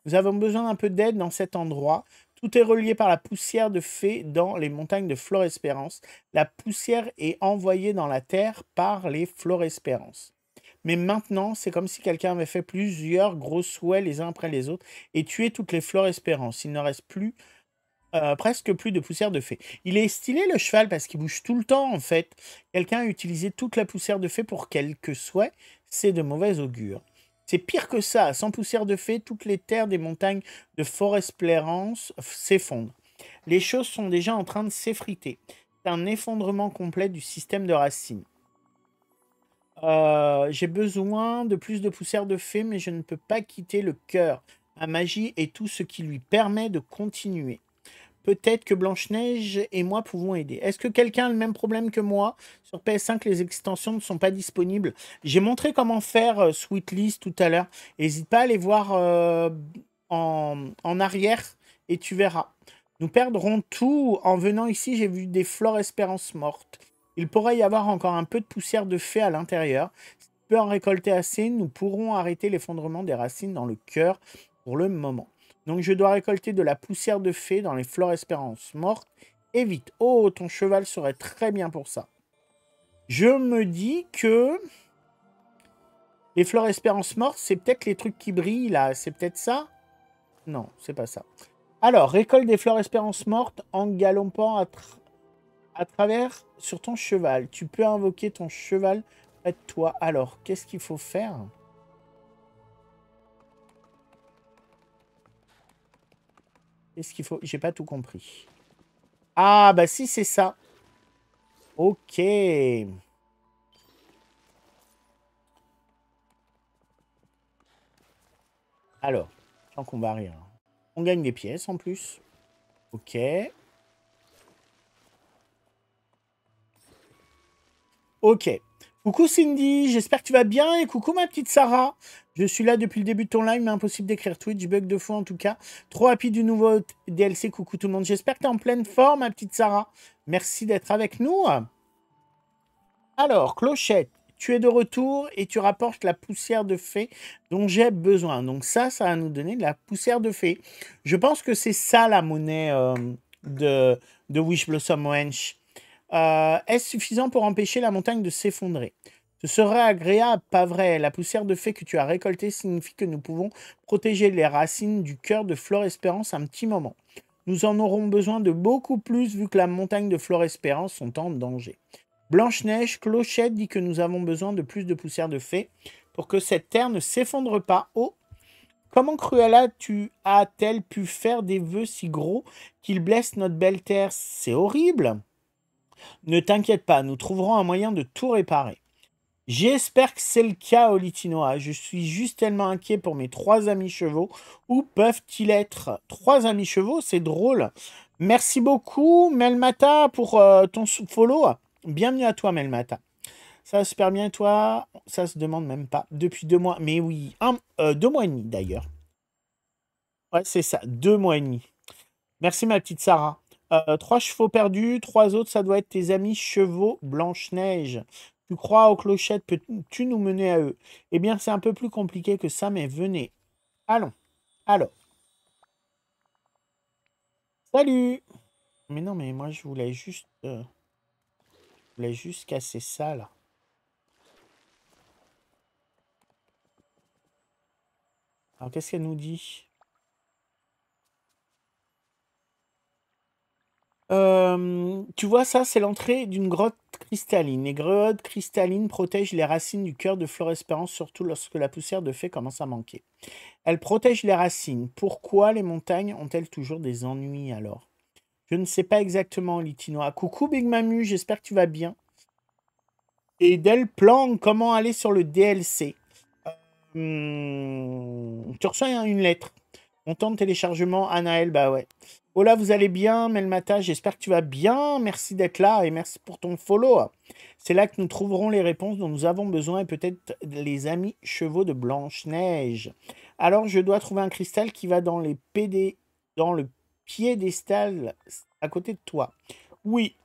Nous avons besoin d'un peu d'aide dans cet endroit. Tout est relié par la poussière de fée dans les montagnes de Flore-Espérance. La poussière est envoyée dans la terre par les Flore-Espérance. Mais maintenant, c'est comme si quelqu'un avait fait plusieurs gros souhaits les uns après les autres et tué toutes les Flore-Espérance. Il ne reste plus, presque plus de poussière de fée. Il est stylé le cheval parce qu'il bouge tout le temps en fait. Quelqu'un a utilisé toute la poussière de fée pour quelques souhaits. C'est de mauvais augure. C'est pire que ça. Sans poussière de fée, toutes les terres des montagnes de Forest-Espérance s'effondrent. Les choses sont déjà en train de s'effriter. C'est un effondrement complet du système de racines. J'ai besoin de plus de poussière de fée, mais je ne peux pas quitter le cœur. Ma magie est tout ce qui lui permet de continuer. Peut-être que Blanche-Neige et moi pouvons aider. Est-ce que quelqu'un a le même problème que moi? Sur PS5, les extensions ne sont pas disponibles. J'ai montré comment faire Sweetlist tout à l'heure. N'hésite pas à aller voir en arrière et tu verras. Nous perdrons tout en venant ici. J'ai vu des Flore Espérance mortes. Il pourrait y avoir encore un peu de poussière de fée à l'intérieur. Si tu peux en récolter assez, nous pourrons arrêter l'effondrement des racines dans le cœur pour le moment. Donc je dois récolter de la poussière de fée dans les Flore Espérance mortes. Et vite. Oh, ton cheval serait très bien pour ça. Je me dis que les Flore Espérance mortes, c'est peut-être les trucs qui brillent là. C'est peut-être ça? Non, c'est pas ça. Alors, récolte des Flore Espérance mortes en galopant à travers sur ton cheval. Tu peux invoquer ton cheval près de toi. Alors, qu'est-ce qu'il faut faire? Qu'est-ce qu'il faut? J'ai pas tout compris. Ah, bah si, c'est ça. Ok. Alors, tant qu'on va rien. On gagne des pièces en plus. Ok. Ok. Coucou Cindy, j'espère que tu vas bien. Et coucou ma petite Sarah. Je suis là depuis le début de ton live, mais impossible d'écrire Twitch. Bug de fou en tout cas. Trop rapide du nouveau DLC. Coucou tout le monde. J'espère que tu es en pleine forme, ma petite Sarah. Merci d'être avec nous. Alors, Clochette, tu es de retour et tu rapportes la poussière de fée dont j'ai besoin. Donc ça va nous donner de la poussière de fée. Je pense que c'est ça la monnaie de Wish Blossom Wench. Est-ce suffisant pour empêcher la montagne de s'effondrer? Ce serait agréable, pas vrai? La poussière de fée que tu as récoltée signifie que nous pouvons protéger les racines du cœur de Flore Espérance un petit moment. Nous en aurons besoin de beaucoup plus vu que la montagne de Flore Espérance sont en danger. Blanche-Neige, Clochette dit que nous avons besoin de plus de poussière de fée pour que cette terre ne s'effondre pas. Oh, Comment Cruella a-t-elle pu faire des vœux si gros qu'ils blessent notre belle terre? C'est horrible. Ne t'inquiète pas, nous trouverons un moyen de tout réparer. J'espère que c'est le cas, Olitinoa. Je suis juste tellement inquiet pour mes 3 amis chevaux. Où peuvent-ils être? 3 amis chevaux, c'est drôle. Merci beaucoup, Melmata, pour ton follow. Bienvenue à toi, Melmata. Ça va super bien, toi? Ça se demande même pas. Depuis 2 mois. Mais oui, 2 mois et demi, d'ailleurs. Ouais, c'est ça, 2 mois et demi. Merci, ma petite Sarah. 3 chevaux perdus, 3 autres, ça doit être tes amis chevaux Blanche-Neige. Tu crois aux clochettes, peux-tu nous mener à eux? Eh bien, c'est un peu plus compliqué que ça, mais venez. Allons. Alors. Salut! Mais non, mais moi, je voulais juste casser ça, là. Alors, qu'est-ce qu'elle nous dit? Tu vois, ça, c'est l'entrée d'une grotte cristalline. Les grottes cristallines protègent les racines du cœur de Fleur-Espérance, surtout lorsque la poussière de fée commence à manquer. Elles protègent les racines. Pourquoi les montagnes ont-elles toujours des ennuis alors? Je ne sais pas exactement, Litinoa. Coucou Big Mamu, j'espère que tu vas bien. Et Del Plan, comment aller sur le DLC? Tu reçois une lettre. Montant de téléchargement, Anaël, bah ouais. Hola, vous allez bien, Melmata, j'espère que tu vas bien. Merci d'être là et merci pour ton follow. C'est là que nous trouverons les réponses dont nous avons besoin et peut-être les amis chevaux de Blanche-Neige. Alors, je dois trouver un cristal qui va dans le piédestal à côté de toi. Oui,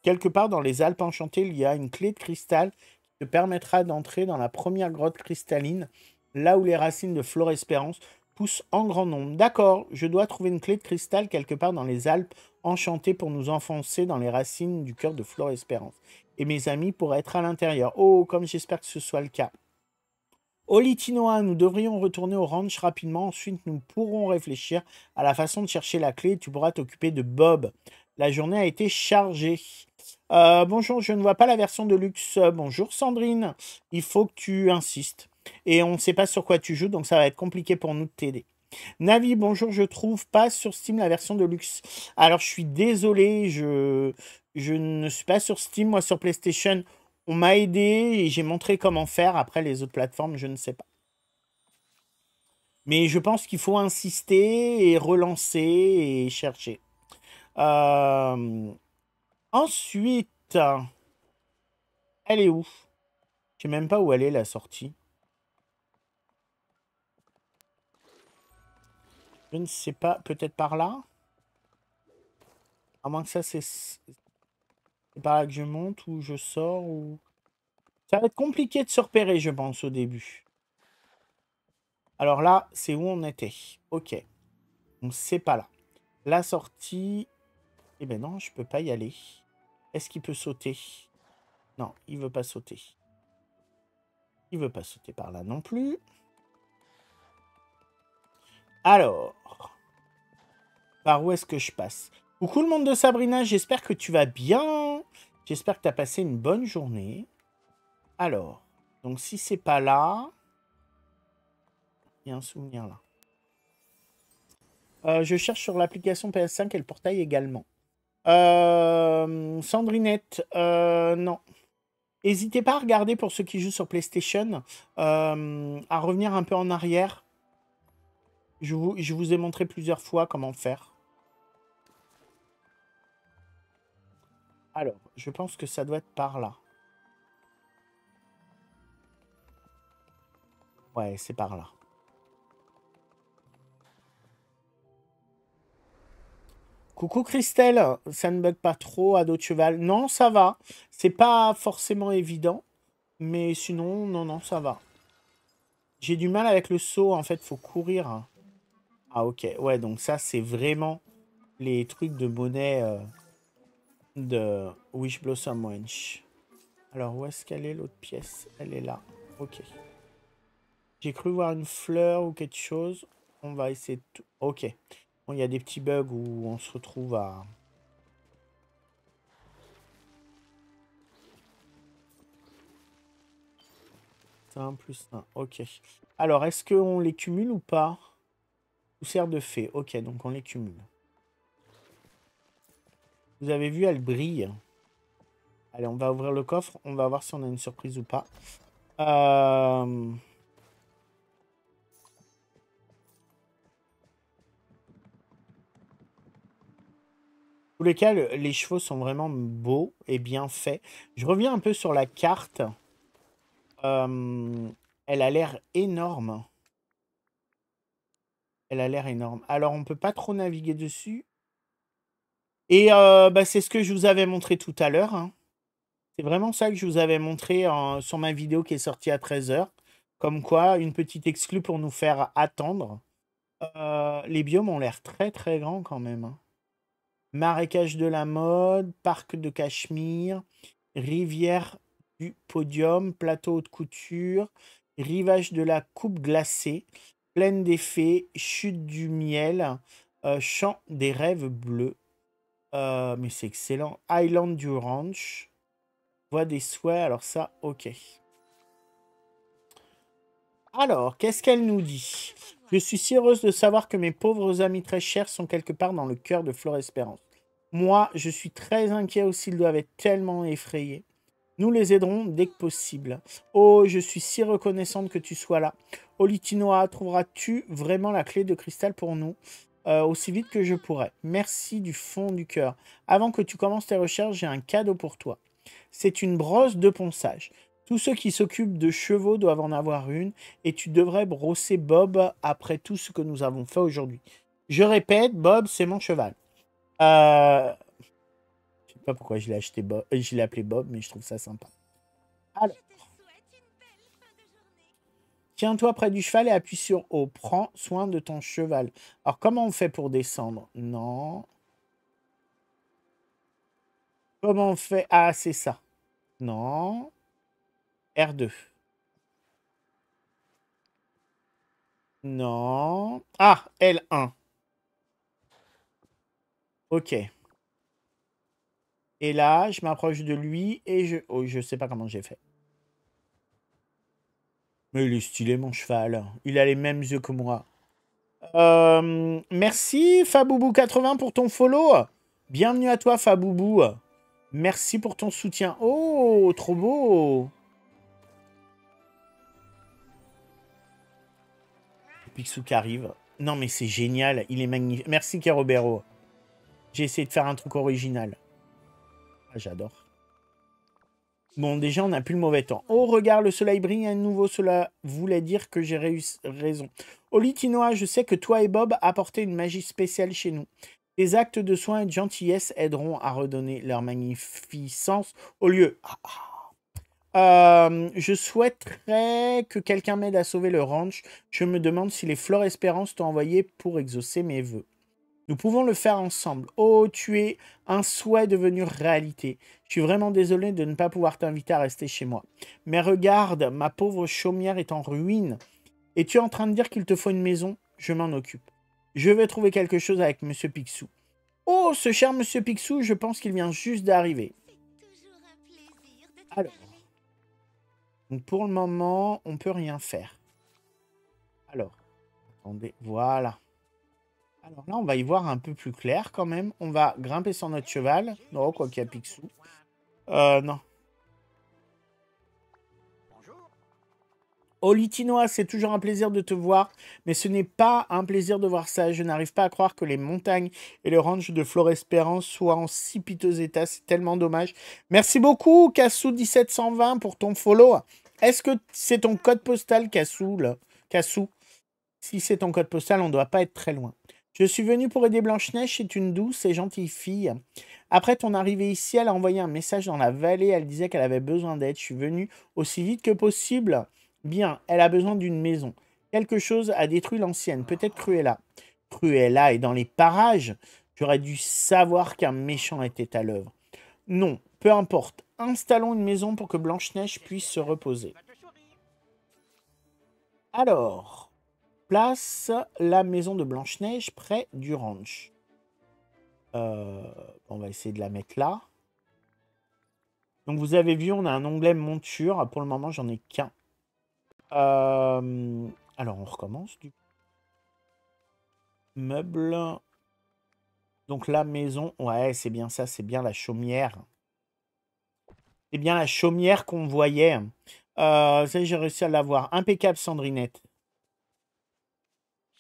quelque part dans les Alpes enchantées, il y a une clé de cristal qui te permettra d'entrer dans la première grotte cristalline, là où les racines de Flore-Espérance poussent en grand nombre. D'accord, je dois trouver une clé de cristal quelque part dans les Alpes enchantées pour nous enfoncer dans les racines du cœur de Flore-Espérance. Et mes amis pourraient être à l'intérieur. Oh, comme j'espère que ce soit le cas. Olitinoa, nous devrions retourner au ranch rapidement. Ensuite, nous pourrons réfléchir à la façon de chercher la clé. Tu pourras t'occuper de Bob. La journée a été chargée. Bonjour, je ne vois pas la version de luxe. Bonjour Sandrine. Il faut que tu insistes. Et on ne sait pas sur quoi tu joues, donc ça va être compliqué pour nous de t'aider. Navi, bonjour, je trouve pas sur Steam la version de luxe. Alors je suis désolé, je ne suis pas sur Steam, moi sur PlayStation. On m'a aidé et j'ai montré comment faire. Après les autres plateformes, je ne sais pas. Mais je pense qu'il faut insister et relancer et chercher. Euh, Ensuite, elle est où? Je sais même pas où elle est la sortie. Je ne sais pas, peut-être par là? À moins que ça, c'est par là que je monte ou je sors ou... Ça va être compliqué de se repérer, je pense, au début. Alors là, c'est où on était. Ok. Donc c'est pas là. La sortie... Eh ben non, je peux pas y aller. Est-ce qu'il peut sauter? Non, il veut pas sauter. Il veut pas sauter par là non plus. Alors, par où est-ce que je passe? Coucou le monde de Sabrina, j'espère que tu vas bien. J'espère que tu as passé une bonne journée. Alors, donc si c'est pas là, il y a un souvenir là. Je cherche sur l'application PS5 et le portail également. Sandrinette, non. N'hésitez pas à regarder pour ceux qui jouent sur PlayStation, à revenir un peu en arrière. Je vous ai montré plusieurs fois comment faire. Alors, je pense que ça doit être par là. Ouais, c'est par là. Coucou Christelle, ça ne bug pas trop à dos de cheval. Non, ça va. C'est pas forcément évident, mais sinon, non, non, ça va. J'ai du mal avec le saut, en fait, faut courir. Ah ok, ouais, donc ça, c'est vraiment les trucs de monnaie de Wish Blossom Wench. Alors, où est-ce qu'elle est, l'autre pièce? Elle est là. Ok. J'ai cru voir une fleur ou quelque chose. On va essayer de... Ok. Bon, il y a des petits bugs où on se retrouve à... 1 plus 1. Ok. Alors, est-ce qu'on les cumule ou pas? Poussière de fée. Ok, donc on les cumule. Vous avez vu, elle brille. Allez, on va ouvrir le coffre. On va voir si on a une surprise ou pas. Tous les cas, les chevaux sont vraiment beaux et bien faits. Je reviens un peu sur la carte. Elle a l'air énorme. Elle a l'air énorme. Alors, on peut pas trop naviguer dessus. Et bah, c'est ce que je vous avais montré tout à l'heure. Hein. C'est vraiment ça que je vous avais montré sur ma vidéo qui est sortie à 13 h. Comme quoi, une petite exclue pour nous faire attendre. Les biomes ont l'air très très grands quand même. Hein. Marécage de la mode, parc de Cachemire, rivière du podium, plateau de couture, rivage de la coupe glacée, plaine des fées, chute du miel, champ des rêves bleus. Mais c'est excellent. Island du ranch, voie des souhaits. Alors ça, ok. Alors, qu'est-ce qu'elle nous dit? Je suis si heureuse de savoir que mes pauvres amis très chers sont quelque part dans le cœur de Flore Espérance. Moi, je suis très inquiet aussi, ils doivent être tellement effrayés. Nous les aiderons dès que possible. Oh, je suis si reconnaissante que tu sois là. Olitinoa, trouveras-tu vraiment la clé de cristal pour nous aussi vite que je pourrai? Merci du fond du cœur. Avant que tu commences tes recherches, j'ai un cadeau pour toi. C'est une brosse de ponçage. Tous ceux qui s'occupent de chevaux doivent en avoir une et tu devrais brosser Bob après tout ce que nous avons fait aujourd'hui. Je répète, Bob, c'est mon cheval. Je sais pas pourquoi je l'ai acheté Bob, je l'ai appelé Bob, mais je trouve ça sympa. Alors, tiens-toi près du cheval et appuie sur O. Prends soin de ton cheval. Alors, comment on fait pour descendre? Non. Comment on fait? Ah, c'est ça. Non. R2. Non. Ah, L1. Ok. Et là, je m'approche de lui et je... Oh, je sais pas comment j'ai fait. Mais il est stylé, mon cheval. Il a les mêmes yeux que moi. Merci, Faboubou80, pour ton follow. Bienvenue à toi, Faboubou. Merci pour ton soutien. Oh, trop beau. Picsou qui arrive. Non, mais c'est génial. Il est magnifique. Merci, Kerobero. J'ai essayé de faire un truc original. Ah, j'adore. Bon, déjà, on n'a plus le mauvais temps. Oh, regarde, le soleil brille à nouveau. Cela voulait dire que j'ai raison. Olitinoa, je sais que toi et Bob apportez une magie spéciale chez nous. Tes actes de soins et de gentillesse aideront à redonner leur magnificence au lieu. Je souhaiterais que quelqu'un m'aide à sauver le ranch. Je me demande si les Flore Espérance t'ont envoyé pour exaucer mes vœux. Nous pouvons le faire ensemble. Oh, tu es un souhait devenu réalité. Je suis vraiment désolé de ne pas pouvoir t'inviter à rester chez moi. Mais regarde, ma pauvre chaumière est en ruine. Et tu es en train de dire qu'il te faut une maison? Je m'en occupe. Je vais trouver quelque chose avec Monsieur Picsou. Oh, ce cher Monsieur Picsou, je pense qu'il vient juste d'arriver. Alors, donc pour le moment, on peut rien faire. Alors, attendez, voilà. Alors là, on va y voir un peu plus clair quand même. On va grimper sur notre cheval. Non, quoi qu'il y a Picsou. Non. Olitinoa, c'est toujours un plaisir de te voir, mais ce n'est pas un plaisir de voir ça. Je n'arrive pas à croire que les montagnes et le ranch de Flore Espérance soient en si piteux état. C'est tellement dommage. Merci beaucoup, Kassou1720, pour ton follow. Est-ce que c'est ton code postal, Kassou, là? Kassou? Si c'est ton code postal, on ne doit pas être très loin. Je suis venu pour aider Blanche-Neige, c'est une douce et gentille fille. Après ton arrivée ici, elle a envoyé un message dans la vallée, elle disait qu'elle avait besoin d'aide. Je suis venu aussi vite que possible. Bien, elle a besoin d'une maison. Quelque chose a détruit l'ancienne, peut-être Cruella. Cruella est dans les parages. J'aurais dû savoir qu'un méchant était à l'œuvre. Non, peu importe. Installons une maison pour que Blanche-Neige puisse se reposer. Alors... place la maison de Blanche-Neige près du ranch. On va essayer de la mettre là. Donc vous avez vu, on a un onglet monture. Pour le moment, j'en ai qu'un. Alors, on recommence du meuble. Donc, la maison. Ouais, c'est bien ça. C'est bien la chaumière. C'est bien la chaumière qu'on voyait. Ça, j'ai réussi à l'avoir. Impeccable, Sandrinette.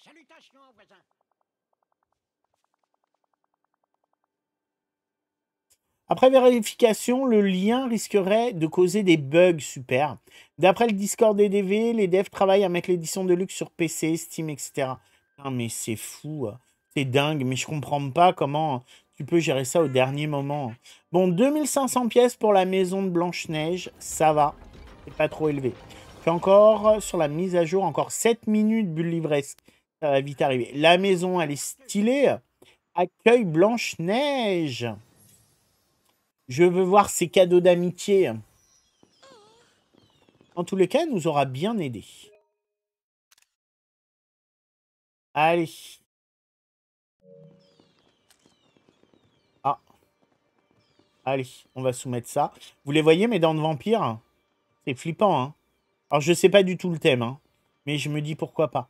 Salutations, voisin. Après vérification, le lien risquerait de causer des bugs. Super. D'après le Discord des DV, les devs travaillent à mettre l'édition de luxe sur PC, Steam, etc. Non, mais c'est fou. C'est dingue. Mais je comprends pas comment tu peux gérer ça au dernier moment. Bon, 2500 pièces pour la maison de Blanche-Neige. Ça va. C'est pas trop élevé. Puis encore, sur la mise à jour, encore 7 minutes, bulle l'ivresse. Ça va vite arriver. La maison, elle est stylée. Accueil Blanche-Neige. Je veux voir ses cadeaux d'amitié. En tous les cas, elle nous aura bien aidé. Allez. Ah. Allez, on va soumettre ça. Vous les voyez, mes dents de vampire? C'est flippant, hein. Alors, je sais pas du tout le thème, hein. Mais je me dis pourquoi pas.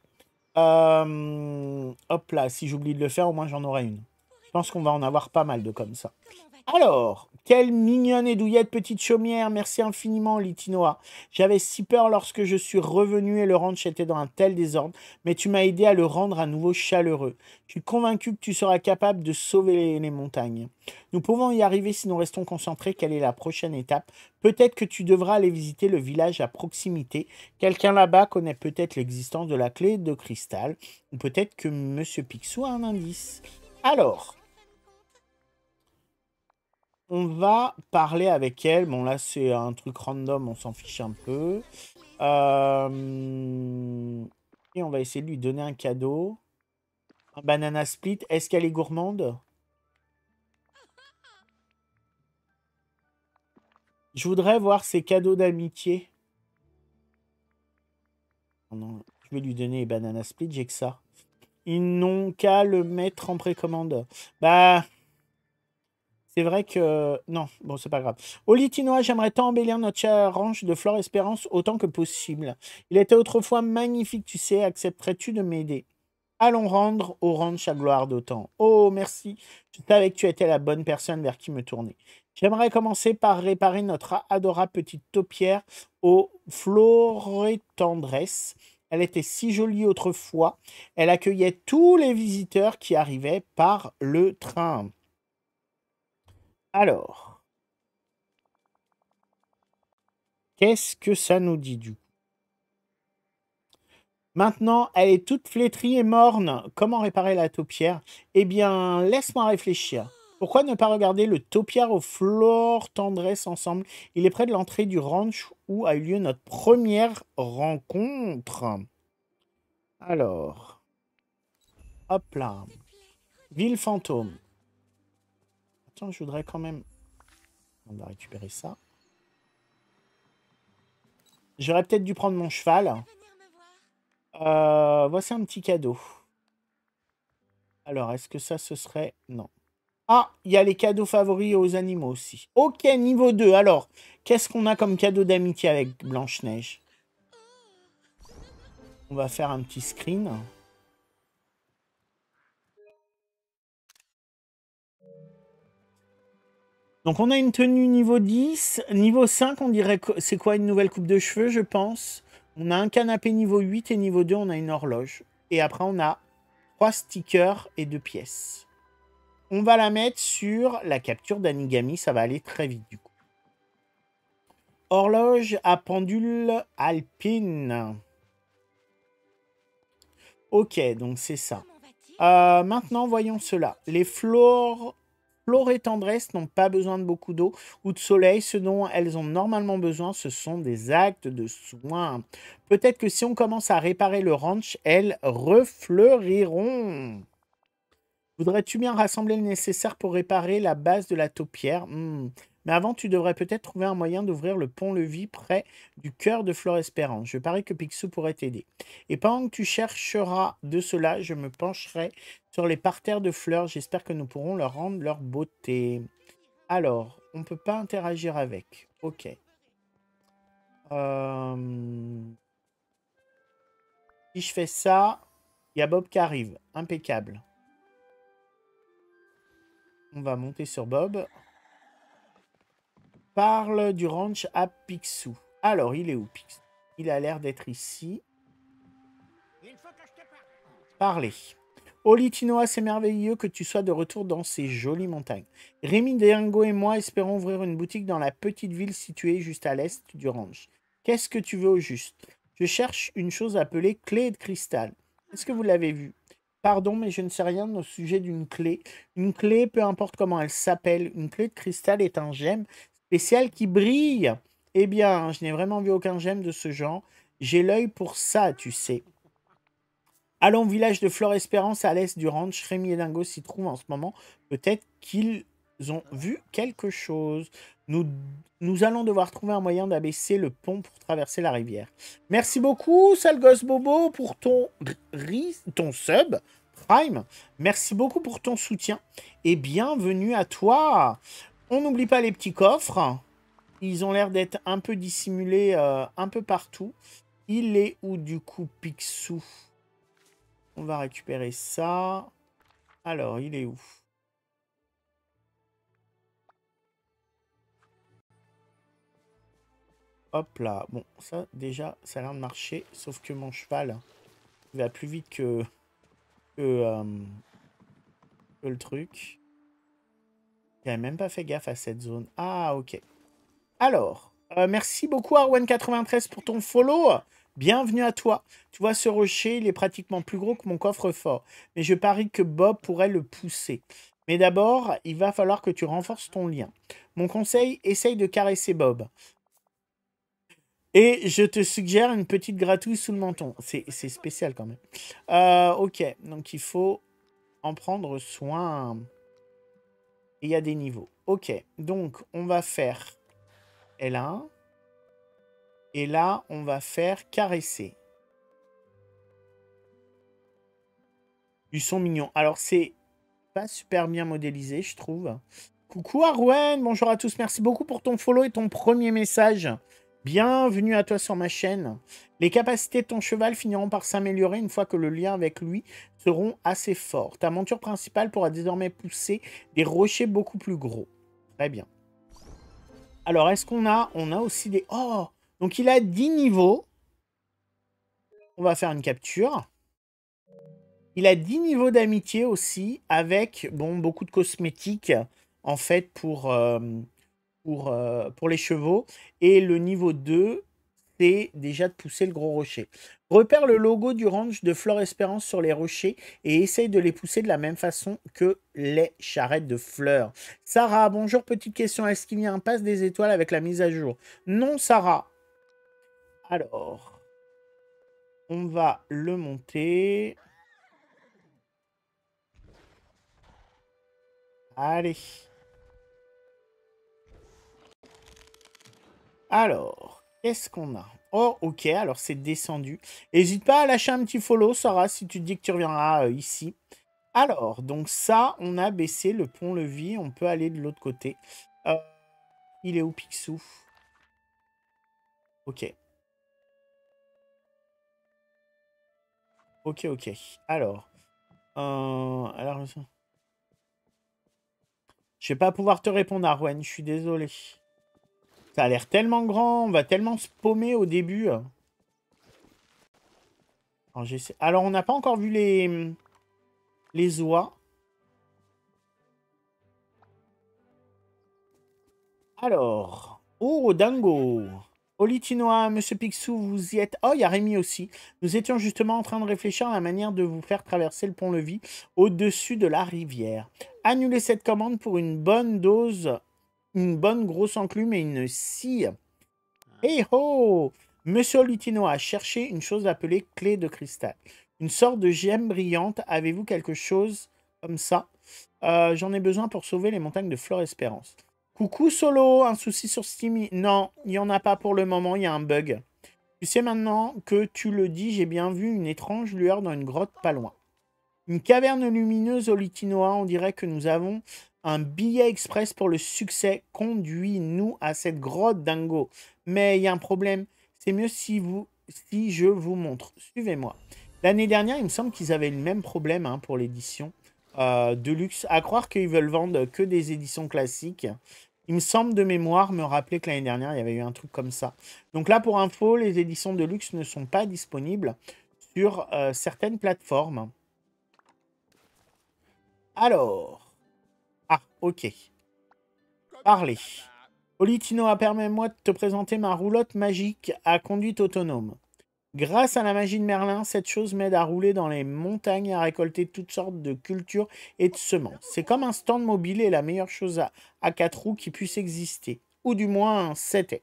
Hop là, si j'oublie de le faire, au moins j'en aurai une. Je pense qu'on va en avoir pas mal de comme ça. Alors, quelle mignonne et douillette petite chaumière. Merci infiniment, Litinoa. J'avais si peur lorsque je suis revenu et le ranch était dans un tel désordre, mais tu m'as aidé à le rendre à nouveau chaleureux. Je suis convaincu que tu seras capable de sauver les montagnes. Nous pouvons y arriver si nous restons concentrés. Quelle est la prochaine étape? Peut-être que tu devras aller visiter le village à proximité. Quelqu'un là-bas connaît peut-être l'existence de la clé de cristal, ou peut-être que Monsieur Picsou a un indice. Alors... on va parler avec elle. Bon, là, c'est un truc random, on s'en fiche un peu. Et on va essayer de lui donner un cadeau. Un banana split. Est-ce qu'elle est gourmande? Je voudrais voir ses cadeaux d'amitié. Oh non, je vais lui donner les banana split, j'ai que ça. Ils n'ont qu'à le mettre en précommande. Bah... c'est vrai que... non, bon, c'est pas grave. Au Litinois, j'aimerais tant embellir notre ranch de Flore Espérance autant que possible. Il était autrefois magnifique, tu sais. Accepterais-tu de m'aider? Allons rendre au ranch à gloire d'autant. Oh, merci. Je savais que tu étais la bonne personne vers qui me tourner. J'aimerais commencer par réparer notre adorable petite taupière au floré tendresse. Elle était si jolie autrefois. Elle accueillait tous les visiteurs qui arrivaient par le train. Alors... qu'est-ce que ça nous dit du coup? Maintenant, elle est toute flétrie et morne. Comment réparer la taupière? Eh bien, laisse-moi réfléchir. Pourquoi ne pas regarder le taupière aux fleurs tendresse ensemble? Il est près de l'entrée du ranch où a eu lieu notre première rencontre. Alors, hop là. Ville fantôme. Attends, je voudrais quand même... on va récupérer ça. J'aurais peut-être dû prendre mon cheval. Voici un petit cadeau. Alors, est-ce que ça, ce serait... non. Ah, il y a les cadeaux favoris aux animaux aussi. Ok, niveau 2. Alors, qu'est-ce qu'on a comme cadeau d'amitié avec Blanche-Neige? On va faire un petit screen. Donc, on a une tenue niveau 10. Niveau 5, on dirait que c'est quoi, une nouvelle coupe de cheveux, je pense. On a un canapé niveau 8 et niveau 2, on a une horloge. Et après, on a 3 stickers et 2 pièces. On va la mettre sur la capture d'Anigami. Ça va aller très vite, du coup. Horloge à pendule alpine. Ok, donc c'est ça. Maintenant, voyons cela. Les flores et tendresse n'ont pas besoin de beaucoup d'eau ou de soleil. Ce dont elles ont normalement besoin, ce sont des actes de soins. Peut-être que si on commence à réparer le ranch, elles refleuriront. Voudrais-tu bien rassembler le nécessaire pour réparer la base de la taupière? Mais avant, tu devrais peut-être trouver un moyen d'ouvrir le pont-levis près du cœur de Flore Espérance. Je parie que Picsou pourrait t'aider. Et pendant que tu chercheras de cela, je me pencherai sur les parterres de fleurs. J'espère que nous pourrons leur rendre leur beauté. Alors, on ne peut pas interagir avec. Ok. Si je fais ça, il y a Bob qui arrive. Impeccable. On va monter sur Bob. Parle du ranch à Picsou. Alors, il est où, Picsou? Il a l'air d'être ici. Parlez. Olitinoa, c'est merveilleux que tu sois de retour dans ces jolies montagnes. Rémi Dingo et moi espérons ouvrir une boutique dans la petite ville située juste à l'est du ranch. Qu'est-ce que tu veux au juste? Je cherche une chose appelée clé de cristal. Est-ce que vous l'avez vue? Pardon, mais je ne sais rien au sujet d'une clé. Une clé, peu importe comment elle s'appelle, une clé de cristal est un gemme spécial qui brille. Eh bien, je n'ai vraiment vu aucun gemme de ce genre. J'ai l'œil pour ça, tu sais. Allons au village de Flore Espérance à l'est du ranch. Rémi et Dingo s'y trouvent en ce moment. Peut-être qu'ils ont vu quelque chose. Nous allons devoir trouver un moyen d'abaisser le pont pour traverser la rivière. Merci beaucoup, sale gosse Bobo, pour ton sub Prime. Merci beaucoup pour ton soutien. Et bienvenue à toi. On n'oublie pas les petits coffres. Ils ont l'air d'être un peu dissimulés un peu partout. Il est où du coup, Picsou? On va récupérer ça. Alors, il est où? Hop là. Bon, ça, déjà, ça a l'air de marcher. Sauf que mon cheval, il va plus vite que, euh, que le truc. J'avais même pas fait gaffe à cette zone. Ah, ok. Alors, merci beaucoup Arwen93 pour ton follow. Bienvenue à toi. Tu vois, ce rocher, il est pratiquement plus gros que mon coffre-fort. Mais je parie que Bob pourrait le pousser. Mais d'abord, il va falloir que tu renforces ton lien. Mon conseil, essaye de caresser Bob. Et je te suggère une petite gratouille sous le menton. C'est spécial quand même. Ok, donc il faut en prendre soin. Et il y a des niveaux. Ok, donc on va faire L1. Et là, on va faire caresser. Du son mignon. Alors, c'est pas super bien modélisé, je trouve. Coucou Arwen, bonjour à tous. Merci beaucoup pour ton follow et ton premier message. Bienvenue à toi sur ma chaîne. Les capacités de ton cheval finiront par s'améliorer une fois que le lien avec lui seront assez forts. Ta monture principale pourra désormais pousser des rochers beaucoup plus gros. Très bien. Alors, est-ce qu'on a... On a aussi des... Oh! Donc, il a 10 niveaux. On va faire une capture. Il a 10 niveaux d'amitié aussi, avec bon, beaucoup de cosmétiques, en fait, pour les chevaux. Et le niveau 2, c'est déjà de pousser le gros rocher. Repère le logo du ranch de Flore Espérance sur les rochers et essaye de les pousser de la même façon que les charrettes de fleurs. Sarah, bonjour, petite question. Est-ce qu'il y a un pass des étoiles avec la mise à jour? Non, Sarah. Alors, on va le monter. Allez. Alors, qu'est-ce qu'on a? Oh, ok, alors c'est descendu. N'hésite pas à lâcher un petit follow, Sarah, si tu te dis que tu reviendras ici. Alors, donc ça, on a baissé le pont-levis. On peut aller de l'autre côté. Euh, il est où, Picsou? Ok. Ok, ok. Alors, je vais pas pouvoir te répondre, Arwen. Je suis désolé. Ça a l'air tellement grand. On va tellement se paumer au début. Alors, on n'a pas encore vu les oies. Alors, oh, dingo. Olitinoa, Monsieur Picsou, vous y êtes. Oh, il y a Rémi aussi. Nous étions justement en train de réfléchir à la manière de vous faire traverser le pont-levis au-dessus de la rivière. Annulez cette commande pour une bonne dose, une bonne grosse enclume et une scie. Hey ho! Monsieur Olitinoa, cherchez une chose appelée clé de cristal. Une sorte de gemme brillante. Avez-vous quelque chose comme ça? J'en ai besoin pour sauver les montagnes de Flore Espérance. Coucou Solo, un souci sur Steam? Non, il n'y en a pas pour le moment, il y a un bug. Tu sais maintenant que tu le dis, j'ai bien vu une étrange lueur dans une grotte pas loin. Une caverne lumineuse au Litinoa, on dirait que nous avons un billet express pour le succès. Conduis-nous à cette grotte, dingo. Mais il y a un problème. C'est mieux si je vous montre. Suivez-moi. L'année dernière, il me semble qu'ils avaient le même problème hein, pour l'édition de luxe. À croire qu'ils veulent vendre que des éditions classiques. Il me semble de mémoire me rappeler que l'année dernière, il y avait eu un truc comme ça. Donc là, pour info, les éditions de luxe ne sont pas disponibles sur certaines plateformes. Alors. Ah, ok. Parlez. Olitinoa, permets-moi de te présenter ma roulotte magique à conduite autonome. Grâce à la magie de Merlin, cette chose m'aide à rouler dans les montagnes et à récolter toutes sortes de cultures et de semences. C'est comme un stand mobile et la meilleure chose à quatre roues qui puisse exister. Ou du moins, c'était.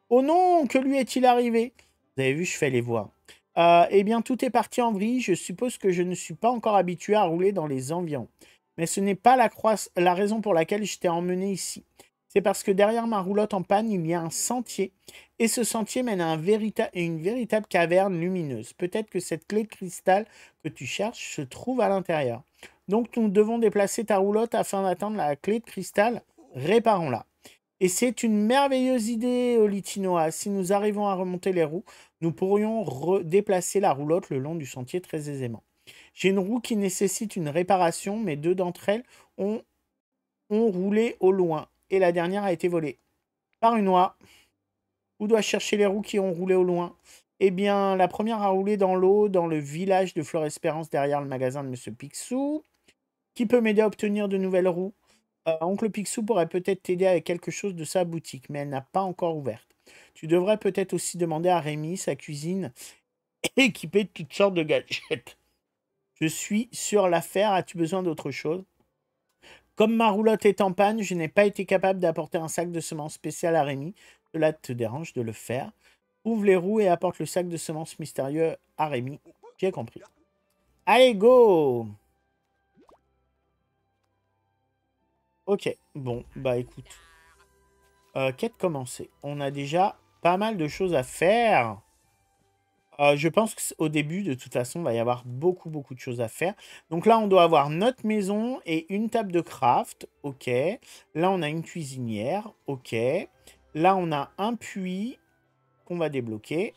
Oh non, que lui est-il arrivé? Vous avez vu, je fais les voix. Eh bien, tout est parti en vrille. Je suppose que je ne suis pas encore habitué à rouler dans les environs. Mais ce n'est pas la raison pour laquelle je t'ai emmené ici. C'est parce que derrière ma roulotte en panne, il y a un sentier. Et ce sentier mène à une véritable caverne lumineuse. Peut-être que cette clé de cristal que tu cherches se trouve à l'intérieur. Donc nous devons déplacer ta roulotte afin d'atteindre la clé de cristal. Réparons-la. Et c'est une merveilleuse idée, Olitinoa. Si nous arrivons à remonter les roues, nous pourrions déplacer la roulotte le long du sentier très aisément. J'ai une roue qui nécessite une réparation, mais deux d'entre elles ont roulé au loin. Et la dernière a été volée par une oie. Où dois-je chercher les roues qui ont roulé au loin? Eh bien, la première a roulé dans l'eau, dans le village de Fleur Espérance, derrière le magasin de Monsieur Picsou. Qui peut m'aider à obtenir de nouvelles roues? Oncle Picsou pourrait peut-être t'aider avec quelque chose de sa boutique, mais elle n'a pas encore ouverte. Tu devrais peut-être aussi demander à Rémi, sa cuisine, équipée de toutes sortes de gadgets. Je suis sur l'affaire, as-tu besoin d'autre chose? Comme ma roulotte est en panne, je n'ai pas été capable d'apporter un sac de semences spécial à Rémi. Cela te dérange de le faire? Ouvre les roues et apporte le sac de semences mystérieux à Rémi. J'ai compris. Allez, go! Ok, bon, bah écoute. Quête commencée. On a déjà pas mal de choses à faire. Je pense qu'au début, de toute façon, il va y avoir beaucoup de choses à faire. Donc là, on doit avoir notre maison et une table de craft. Ok. Là, on a une cuisinière. Ok. Là, on a un puits qu'on va débloquer.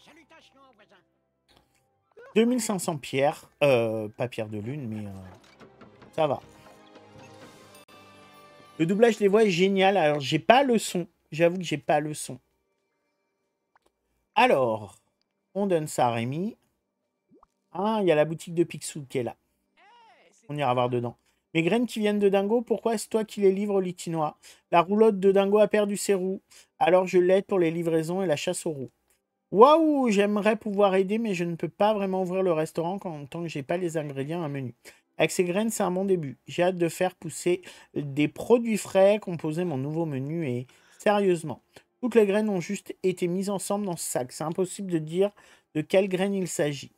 2500 pierres. Pas pierre de lune, mais ça va. Le doublage des voix est génial. Alors, j'ai pas le son. J'avoue que j'ai pas le son. Alors, on donne ça à Rémi. Ah, il y a la boutique de Picsou qui est là. On ira voir dedans. Les graines qui viennent de Dingo, pourquoi est-ce toi qui les livres, Litinois? La roulotte de Dingo a perdu ses roues. Alors je l'aide pour les livraisons et la chasse aux roues. Waouh, j'aimerais pouvoir aider, mais je ne peux pas vraiment ouvrir le restaurant tant que j'ai pas les ingrédients à un menu. Avec ces graines, c'est un bon début. J'ai hâte de faire pousser des produits frais, composer mon nouveau menu et sérieusement. Toutes les graines ont juste été mises ensemble dans ce sac. C'est impossible de dire de quelles graines il s'agit.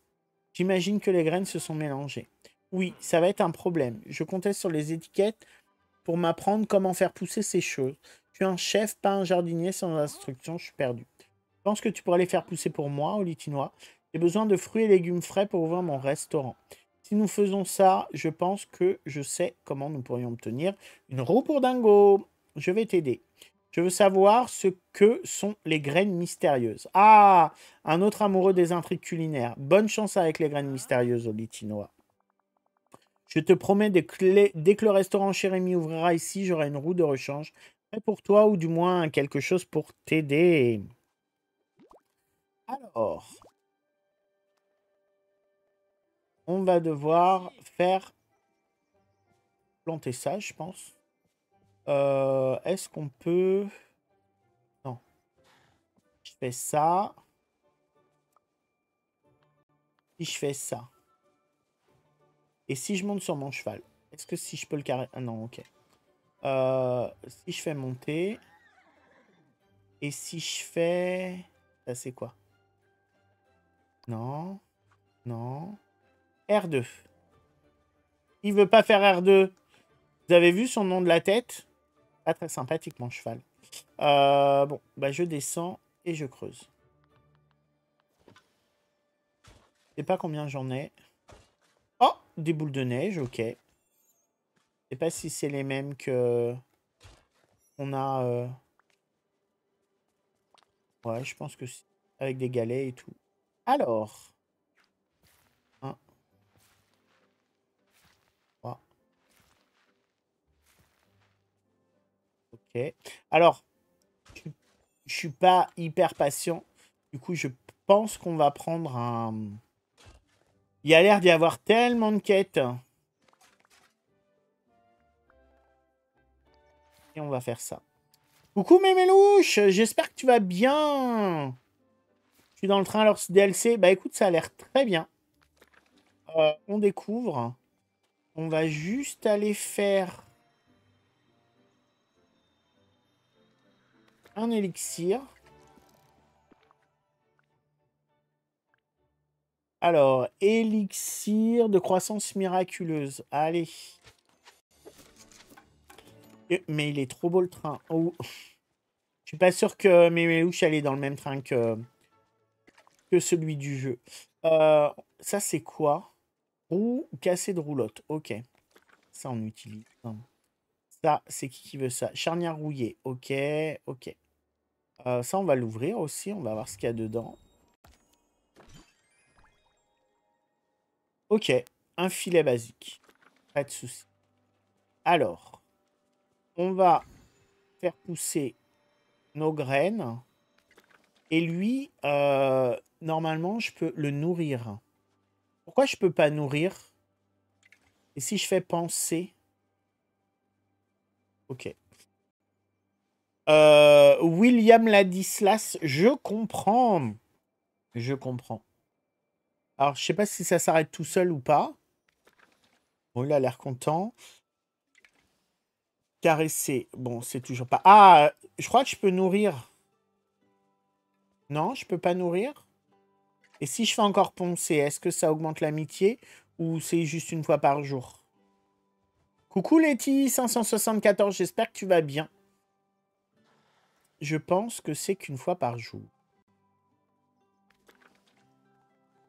J'imagine que les graines se sont mélangées. Oui, ça va être un problème. Je comptais sur les étiquettes pour m'apprendre comment faire pousser ces choses. Je suis un chef, pas un jardinier sans instruction, je suis perdu. Je pense que tu pourrais les faire pousser pour moi, au Litinois. J'ai besoin de fruits et légumes frais pour ouvrir mon restaurant. Si nous faisons ça, je pense que je sais comment nous pourrions obtenir une roue pour Dingo. Je vais t'aider. Je veux savoir ce que sont les graines mystérieuses. Ah, un autre amoureux des intrigues culinaires. Bonne chance avec les graines mystérieuses, au Litinois. Je te promets, dès que le restaurant chez Rémi ouvrira ici, j'aurai une roue de rechange. Prêt pour toi, ou du moins quelque chose pour t'aider. Alors, on va devoir faire planter ça, je pense. Est-ce qu'on peut... Non. Je fais ça. Si je fais ça. Et si je monte sur mon cheval, est-ce que si je peux le carrer... Ah non, ok. Si je fais monter... Et si je fais... Ça, c'est quoi? Non. Non. R2. Il veut pas faire R2. Vous avez vu son nom de la tête? Pas très sympathique, mon cheval. Bon, bah je descends et je creuse. Je sais pas combien j'en ai. Oh, des boules de neige, ok. Je sais pas si c'est les mêmes que... On a... Ouais, je pense que c'est avec des galets et tout. Alors. 1, 3. Ok. Alors, je suis pas hyper patient. Du coup, je pense qu'on va prendre un... Il y a l'air d'y avoir tellement de quêtes. Et on va faire ça. Coucou Mémélouche, j'espère que tu vas bien. Je suis dans le train alors ce DLC. Bah écoute, ça a l'air très bien. On découvre. On va juste aller faire un élixir. Alors, élixir de croissance miraculeuse. Allez. Mais il est trop beau le train. Oh. Je suis pas sûr que Mémélouche allait dans le même train que celui du jeu. Ça, c'est quoi? Roue cassée de roulotte. Ok. Ça, on utilise. Ça, c'est qui veut ça? Charnière rouillée. Ok, ok. Ça, on va l'ouvrir aussi. On va voir ce qu'il y a dedans. Ok. Un filet basique. Pas de souci. Alors, on va faire pousser nos graines. Et lui, normalement, je peux le nourrir. Pourquoi je peux pas nourrir? Et si je fais penser... Ok. William Ladislas, je comprends. Je comprends. Alors, je sais pas si ça s'arrête tout seul ou pas. Bon, il a l'air content. Caresser. Bon, c'est toujours pas... Ah, je crois que je peux nourrir. Non, je peux pas nourrir. Et si je fais encore poncer, est-ce que ça augmente l'amitié ou c'est juste une fois par jour? Coucou Letty, 574, j'espère que tu vas bien. Je pense que c'est qu'une fois par jour.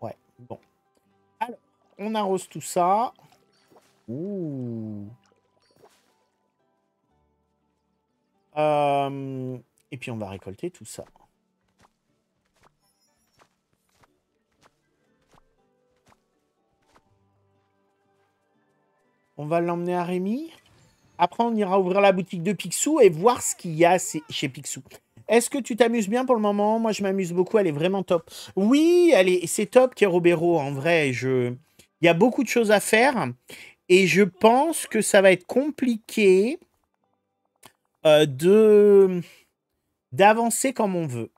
Ouais, bon. Alors, on arrose tout ça. Ouh. Et puis on va récolter tout ça. On va l'emmener à Rémi. Après, on ira ouvrir la boutique de Picsou et voir ce qu'il y a chez Picsou. Est-ce que tu t'amuses bien pour le moment? Moi, je m'amuse beaucoup. Elle est vraiment top. Oui, c'est top, Kerobero. En vrai, il y a beaucoup de choses à faire. Et je pense que ça va être compliqué d'avancer comme on veut.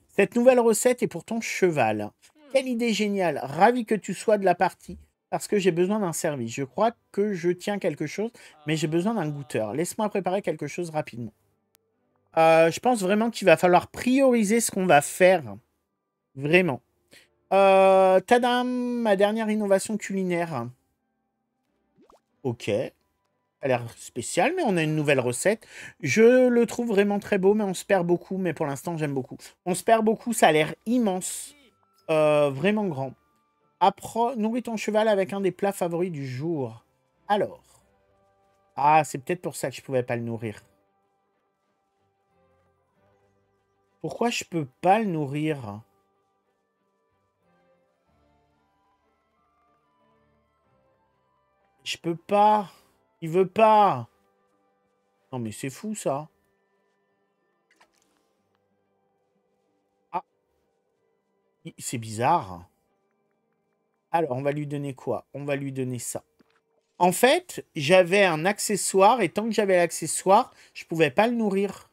Cette nouvelle recette est pour ton cheval. Quelle idée géniale. Ravi que tu sois de la partie. Parce que j'ai besoin d'un service. Je crois que je tiens quelque chose, mais j'ai besoin d'un goûteur. Laisse-moi préparer quelque chose rapidement. Je pense vraiment qu'il va falloir prioriser ce qu'on va faire. Vraiment. Tadam, ma dernière innovation culinaire. Ok. Ça a l'air spécial, mais on a une nouvelle recette. Je le trouve vraiment très beau, mais on se perd beaucoup. Mais pour l'instant, j'aime beaucoup. On se perd beaucoup, ça a l'air immense. Vraiment grand. Nourris ton cheval avec un des plats favoris du jour. Alors. Ah, c'est peut-être pour ça que je pouvais pas le nourrir. Pourquoi je peux pas le nourrir? Je peux pas. Il veut pas. Non, mais c'est fou, ça. Ah, c'est bizarre. Alors, on va lui donner quoi? On va lui donner ça. En fait, j'avais un accessoire et tant que j'avais l'accessoire, je pouvais pas le nourrir.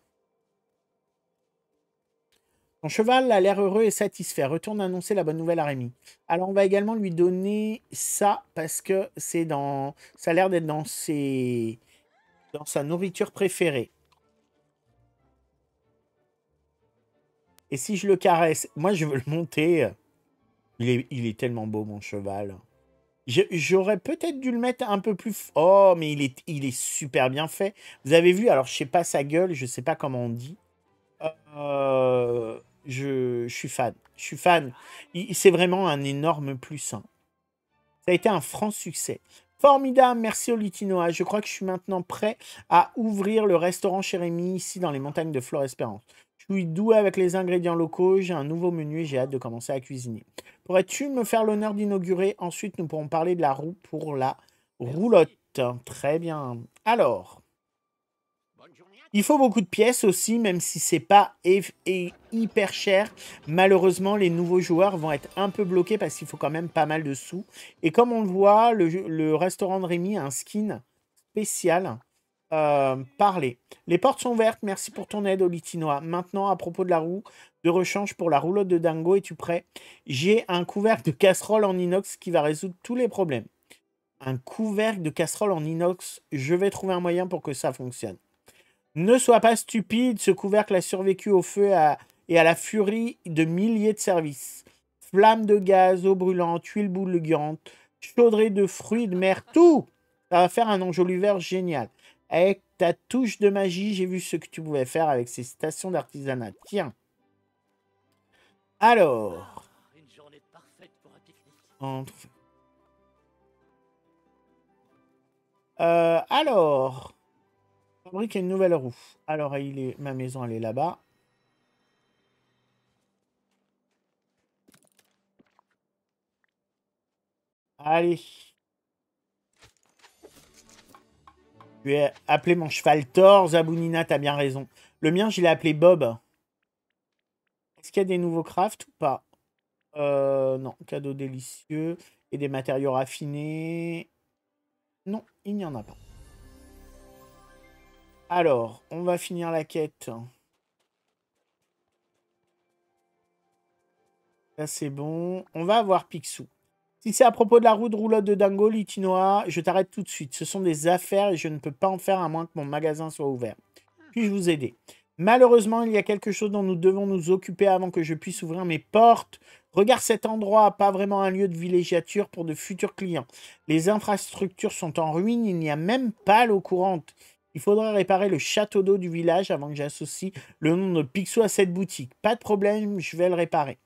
Ton cheval a l'air heureux et satisfait. Retourne annoncer la bonne nouvelle à Rémi. Alors, on va également lui donner ça parce que ça a l'air d'être dans sa nourriture préférée. Et si je le caresse, moi je veux le monter. Il est tellement beau, mon cheval. J'aurais peut-être dû le mettre un peu plus... Oh, mais il est super bien fait. Vous avez vu, alors je sais pas sa gueule, je sais pas comment on dit. Je suis fan. Je suis fan. C'est vraiment un énorme plus, hein. Ça a été un franc succès. Formidable, merci Olitinoa. Je crois que je suis maintenant prêt à ouvrir le restaurant chez Rémi, ici dans les montagnes de Flore-Espérance. Je suis doué avec les ingrédients locaux. J'ai un nouveau menu et j'ai hâte de commencer à cuisiner. Pourrais-tu me faire l'honneur d'inaugurer? Ensuite, nous pourrons parler de la roue pour la roulotte. Très bien. Alors, il faut beaucoup de pièces aussi, même si c'est pas hyper cher. Malheureusement, les nouveaux joueurs vont être un peu bloqués parce qu'il faut quand même pas mal de sous. Et comme on le voit, le restaurant de Rémi a un skin spécial. Parler. Les portes sont ouvertes. Merci pour ton aide, Olitinois. Maintenant, à propos de la roue de rechange pour la roulotte de Dingo, es-tu prêt? J'ai un couvercle de casserole en inox qui va résoudre tous les problèmes. Un couvercle de casserole en inox. Je vais trouver un moyen pour que ça fonctionne. Ne sois pas stupide, ce couvercle a survécu au feu et à la furie de milliers de services. Flammes de gaz, eau brûlante, huile bouillante, chaudrée de fruits de mer, tout! Ça va faire un enjoliveur génial. Avec ta touche de magie, j'ai vu ce que tu pouvais faire avec ces stations d'artisanat. Tiens. Alors. Une journée parfaite pour un pique-nique. Alors. Fabrique une nouvelle roue. Alors, ma maison, elle est là-bas. Allez. Je vais appeler mon cheval Thor. Zabounina, t'as bien raison. Le mien, je l'ai appelé Bob. Est-ce qu'il y a des nouveaux crafts ou pas? Non. Cadeau délicieux. Et des matériaux raffinés. Non, il n'y en a pas. Alors, on va finir la quête. Ça, c'est bon. On va avoir Picsou. Si c'est à propos de la roue de roulotte de Dingo, Litinoa, je t'arrête tout de suite. Ce sont des affaires et je ne peux pas en faire à moins que mon magasin soit ouvert. Puis-je vous aider? Malheureusement, il y a quelque chose dont nous devons nous occuper avant que je puisse ouvrir mes portes. Regarde cet endroit, pas vraiment un lieu de villégiature pour de futurs clients. Les infrastructures sont en ruine, il n'y a même pas l'eau courante. Il faudra réparer le château d'eau du village avant que j'associe le nom de Picsou à cette boutique. Pas de problème, je vais le réparer.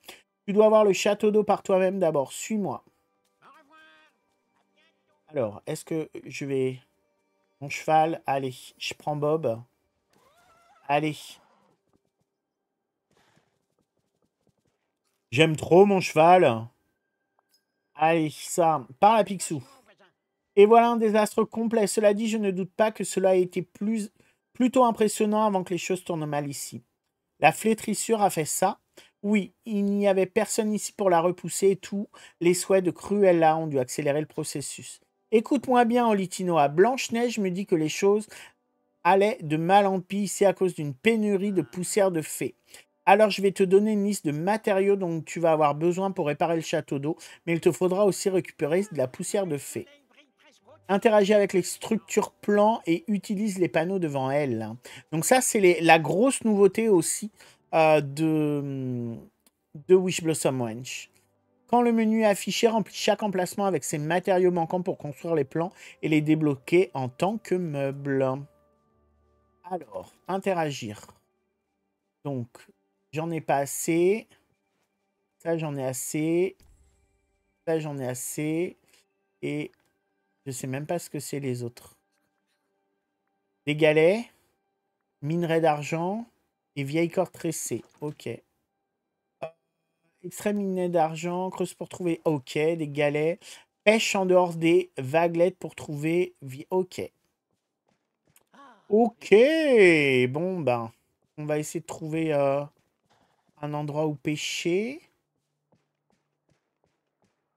Tu dois avoir le château d'eau par toi-même d'abord. Suis-moi. Alors, est-ce que je vais... Mon cheval, allez, je prends Bob. Allez. J'aime trop mon cheval. Allez, ça, par la Picsou. Et voilà un désastre complet. Cela dit, je ne doute pas que cela ait été plutôt impressionnant avant que les choses tournent mal ici. La flétrissure a fait ça. Oui, il n'y avait personne ici pour la repousser et tout. Les souhaits de Cruella ont dû accélérer le processus. Écoute-moi bien, Olitinoa. Blanche-Neige me dit que les choses allaient de mal en pis ici à cause d'une pénurie de poussière de fée. Alors je vais te donner une liste de matériaux dont tu vas avoir besoin pour réparer le château d'eau, mais il te faudra aussi récupérer de la poussière de fée. Interagis avec les structures plans et utilise les panneaux devant elles. Donc ça, c'est la grosse nouveauté aussi de Wish Blossom Ranch. Quand le menu est affiché, remplis chaque emplacement avec ses matériaux manquants pour construire les plans et les débloquer en tant que meubles. Alors, interagir. Donc, j'en ai pas assez. Ça, j'en ai assez. Ça, j'en ai assez. Et je sais même pas ce que c'est les autres. Des galets, minerai d'argent et vieille corde tressée. Ok. Extrait minerai d'argent, creuse pour trouver. Ok. Des galets. Pêche en dehors des vaguelettes pour trouver. Ok. Ok. Bon, ben. On va essayer de trouver un endroit où pêcher.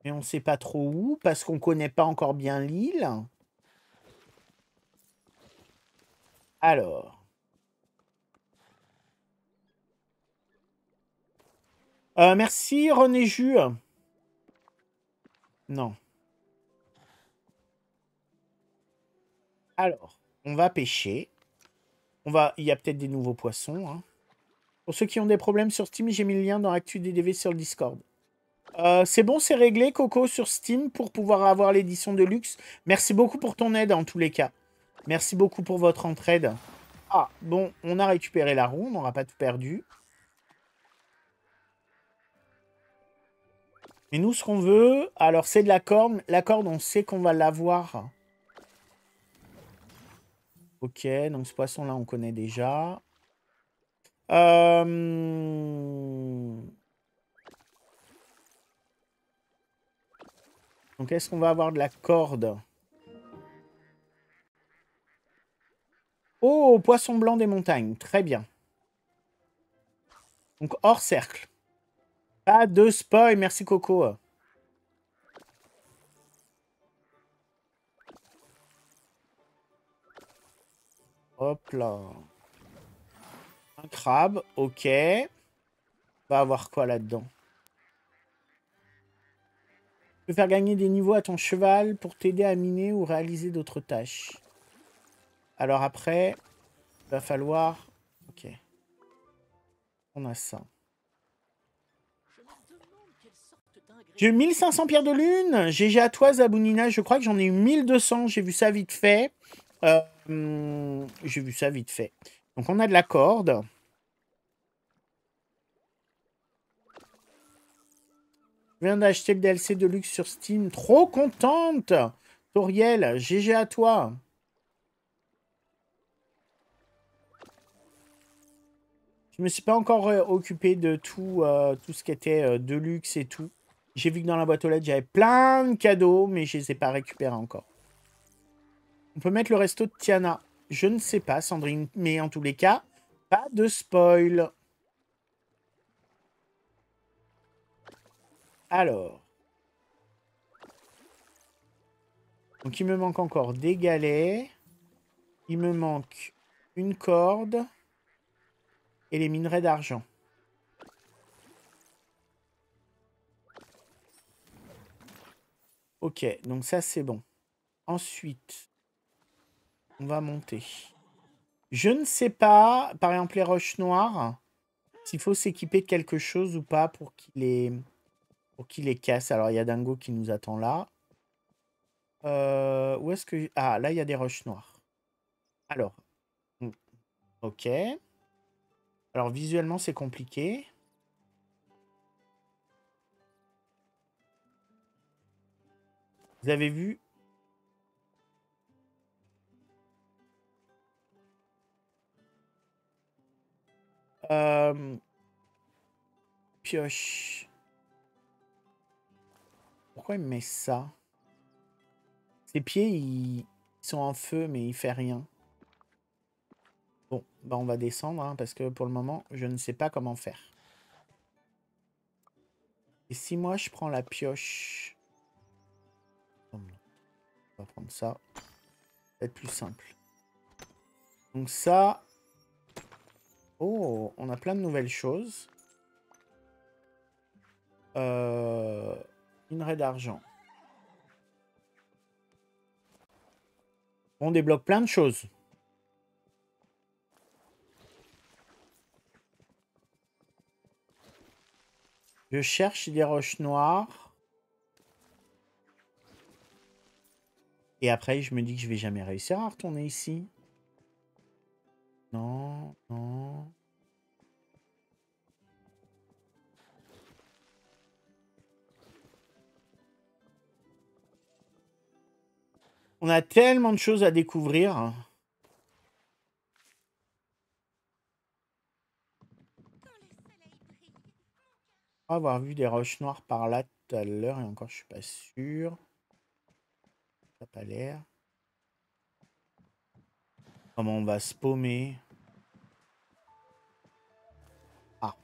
Mais on ne sait pas trop où parce qu'on ne connaît pas encore bien l'île. Alors. Merci René Jus. Non. Alors, on va pêcher. Il y a peut-être des nouveaux poissons. Hein. Pour ceux qui ont des problèmes sur Steam, j'ai mis le lien dans Actu DDV sur le Discord. C'est bon, c'est réglé, Coco, sur Steam pour pouvoir avoir l'édition de luxe. Merci beaucoup pour ton aide en tous les cas. Merci beaucoup pour votre entraide. Ah, bon, on a récupéré la roue, on n'aura pas tout perdu. Mais nous, ce qu'on veut, alors c'est de la corde. La corde, on sait qu'on va l'avoir. Ok, donc ce poisson-là, on connaît déjà. Donc, est-ce qu'on va avoir de la corde? Oh, poisson blanc des montagnes. Très bien. Donc, hors cercle. Pas de spoil. Merci, Coco. Hop là. Un crabe. Ok. On va avoir quoi là-dedans? Tu peux faire gagner des niveaux à ton cheval pour t'aider à miner ou réaliser d'autres tâches. Alors après, il va falloir... Ok. On a ça. Je me demande quelle sorte d'ingrédient. J'ai eu 1500 pierres de lune. GG à toi, Zabounina. Je crois que j'en ai eu 1200. J'ai vu ça vite fait. J'ai vu ça vite fait. Donc on a de la corde. Je viens d'acheter le DLC de luxe sur Steam. Trop contente. Toriel, GG à toi. Je me suis pas encore occupé de tout, tout ce qui était de luxe et tout. J'ai vu que dans la boîte aux lettres, j'avais plein de cadeaux, mais je les ai pas récupérés encore. On peut mettre le resto de Tiana. Je ne sais pas, Sandrine, mais en tous les cas, pas de spoil. Alors. Donc, il me manque encore des galets. Il me manque une corde. Et les minerais d'argent. Ok, donc ça, c'est bon. Ensuite, on va monter. Je ne sais pas, par exemple, les roches noires, s'il faut s'équiper de quelque chose ou pas pour qu'il les casse. Alors, il y a Dingo qui nous attend là. Où est-ce que... Ah, là, il y a des roches noires. Alors. Ok. Alors, visuellement, c'est compliqué. Vous avez vu? Pioche. Pourquoi il me met ça? Ses pieds, ils sont en feu, mais il fait rien. Bon, bah on va descendre, hein, parce que pour le moment, je ne sais pas comment faire. Et si moi, je prends la pioche... On va prendre ça. Ça va être plus simple. Donc ça... Oh, on a plein de nouvelles choses. Minerai d'argent. On débloque plein de choses. Je cherche des roches noires. Et après, je me dis que je vais jamais réussir à retourner ici. Non, non. On a tellement de choses à découvrir. On va avoir vu des roches noires par là tout à l'heure. Et encore, je suis pas sûr. Ça n'a pas l'air. Comment on va se paumer? Ah.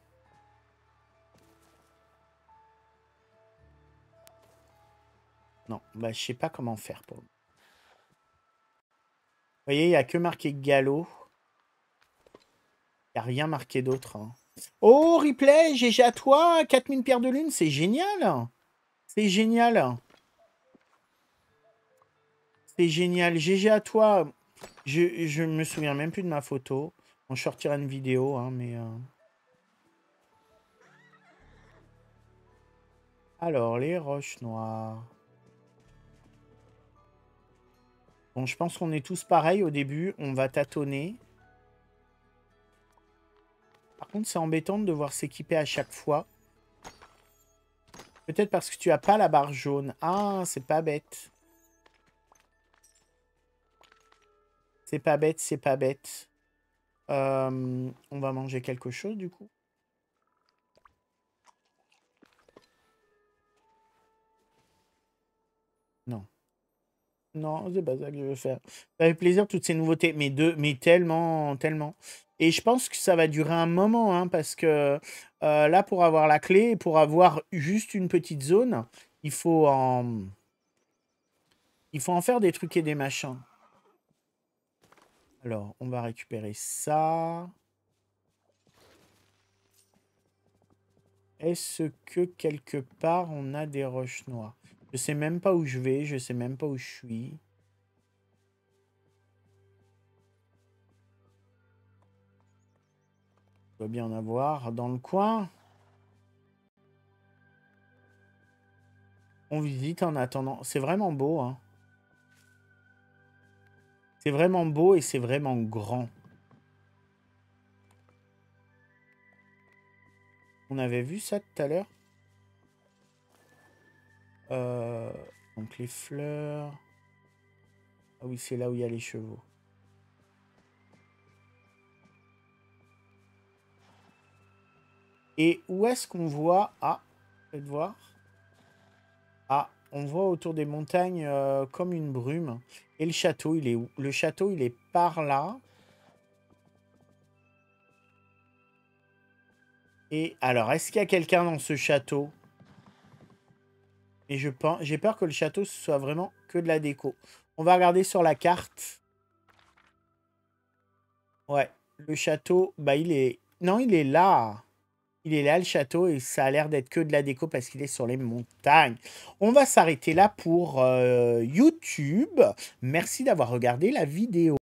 Non, bah, je sais pas comment faire pour... Vous voyez, il n'y a que marqué galop. Il n'y a rien marqué d'autre. Hein. Oh, replay, GG à toi, 4000 pierres de lune, c'est génial. C'est génial. C'est génial. GG à toi. Je me souviens même plus de ma photo. Bon, je sortirai une vidéo, hein, mais... Alors, les roches noires. Bon, je pense qu'on est tous pareils au début. On va tâtonner. Par contre, c'est embêtant de devoir s'équiper à chaque fois. Peut-être parce que tu as pas la barre jaune. Ah, c'est pas bête. C'est pas bête, c'est pas bête. On va manger quelque chose, du coup. Non. Non, c'est pas ça que je veux faire. Ça fait plaisir, toutes ces nouveautés. Mais tellement, tellement. Et je pense que ça va durer un moment, hein, parce que là, pour avoir la clé, pour avoir juste une petite zone, il faut en... il faut en faire des trucs et des machins. Alors, on va récupérer ça. Est-ce que quelque part, on a des roches noires? Je sais même pas où je vais, je sais même pas où je suis. Il doit bien en avoir dans le coin. On visite en attendant. C'est vraiment beau, hein. C'est vraiment beau et c'est vraiment grand. On avait vu ça tout à l'heure. Euh, donc les fleurs. Ah oui, c'est là où il y a les chevaux. Et où est-ce qu'on voit... Ah, faites voir. Ah, on voit autour des montagnes comme une brume. Et le château, il est où? Le château, il est par là. Et alors, est-ce qu'il y a quelqu'un dans ce château? Et j'ai peur que le château, ce soit vraiment que de la déco. On va regarder sur la carte. Ouais, le château, bah il est... Non, il est là. Il est là, le château, et ça a l'air d'être que de la déco parce qu'il est sur les montagnes. On va s'arrêter là pour YouTube. Merci d'avoir regardé la vidéo.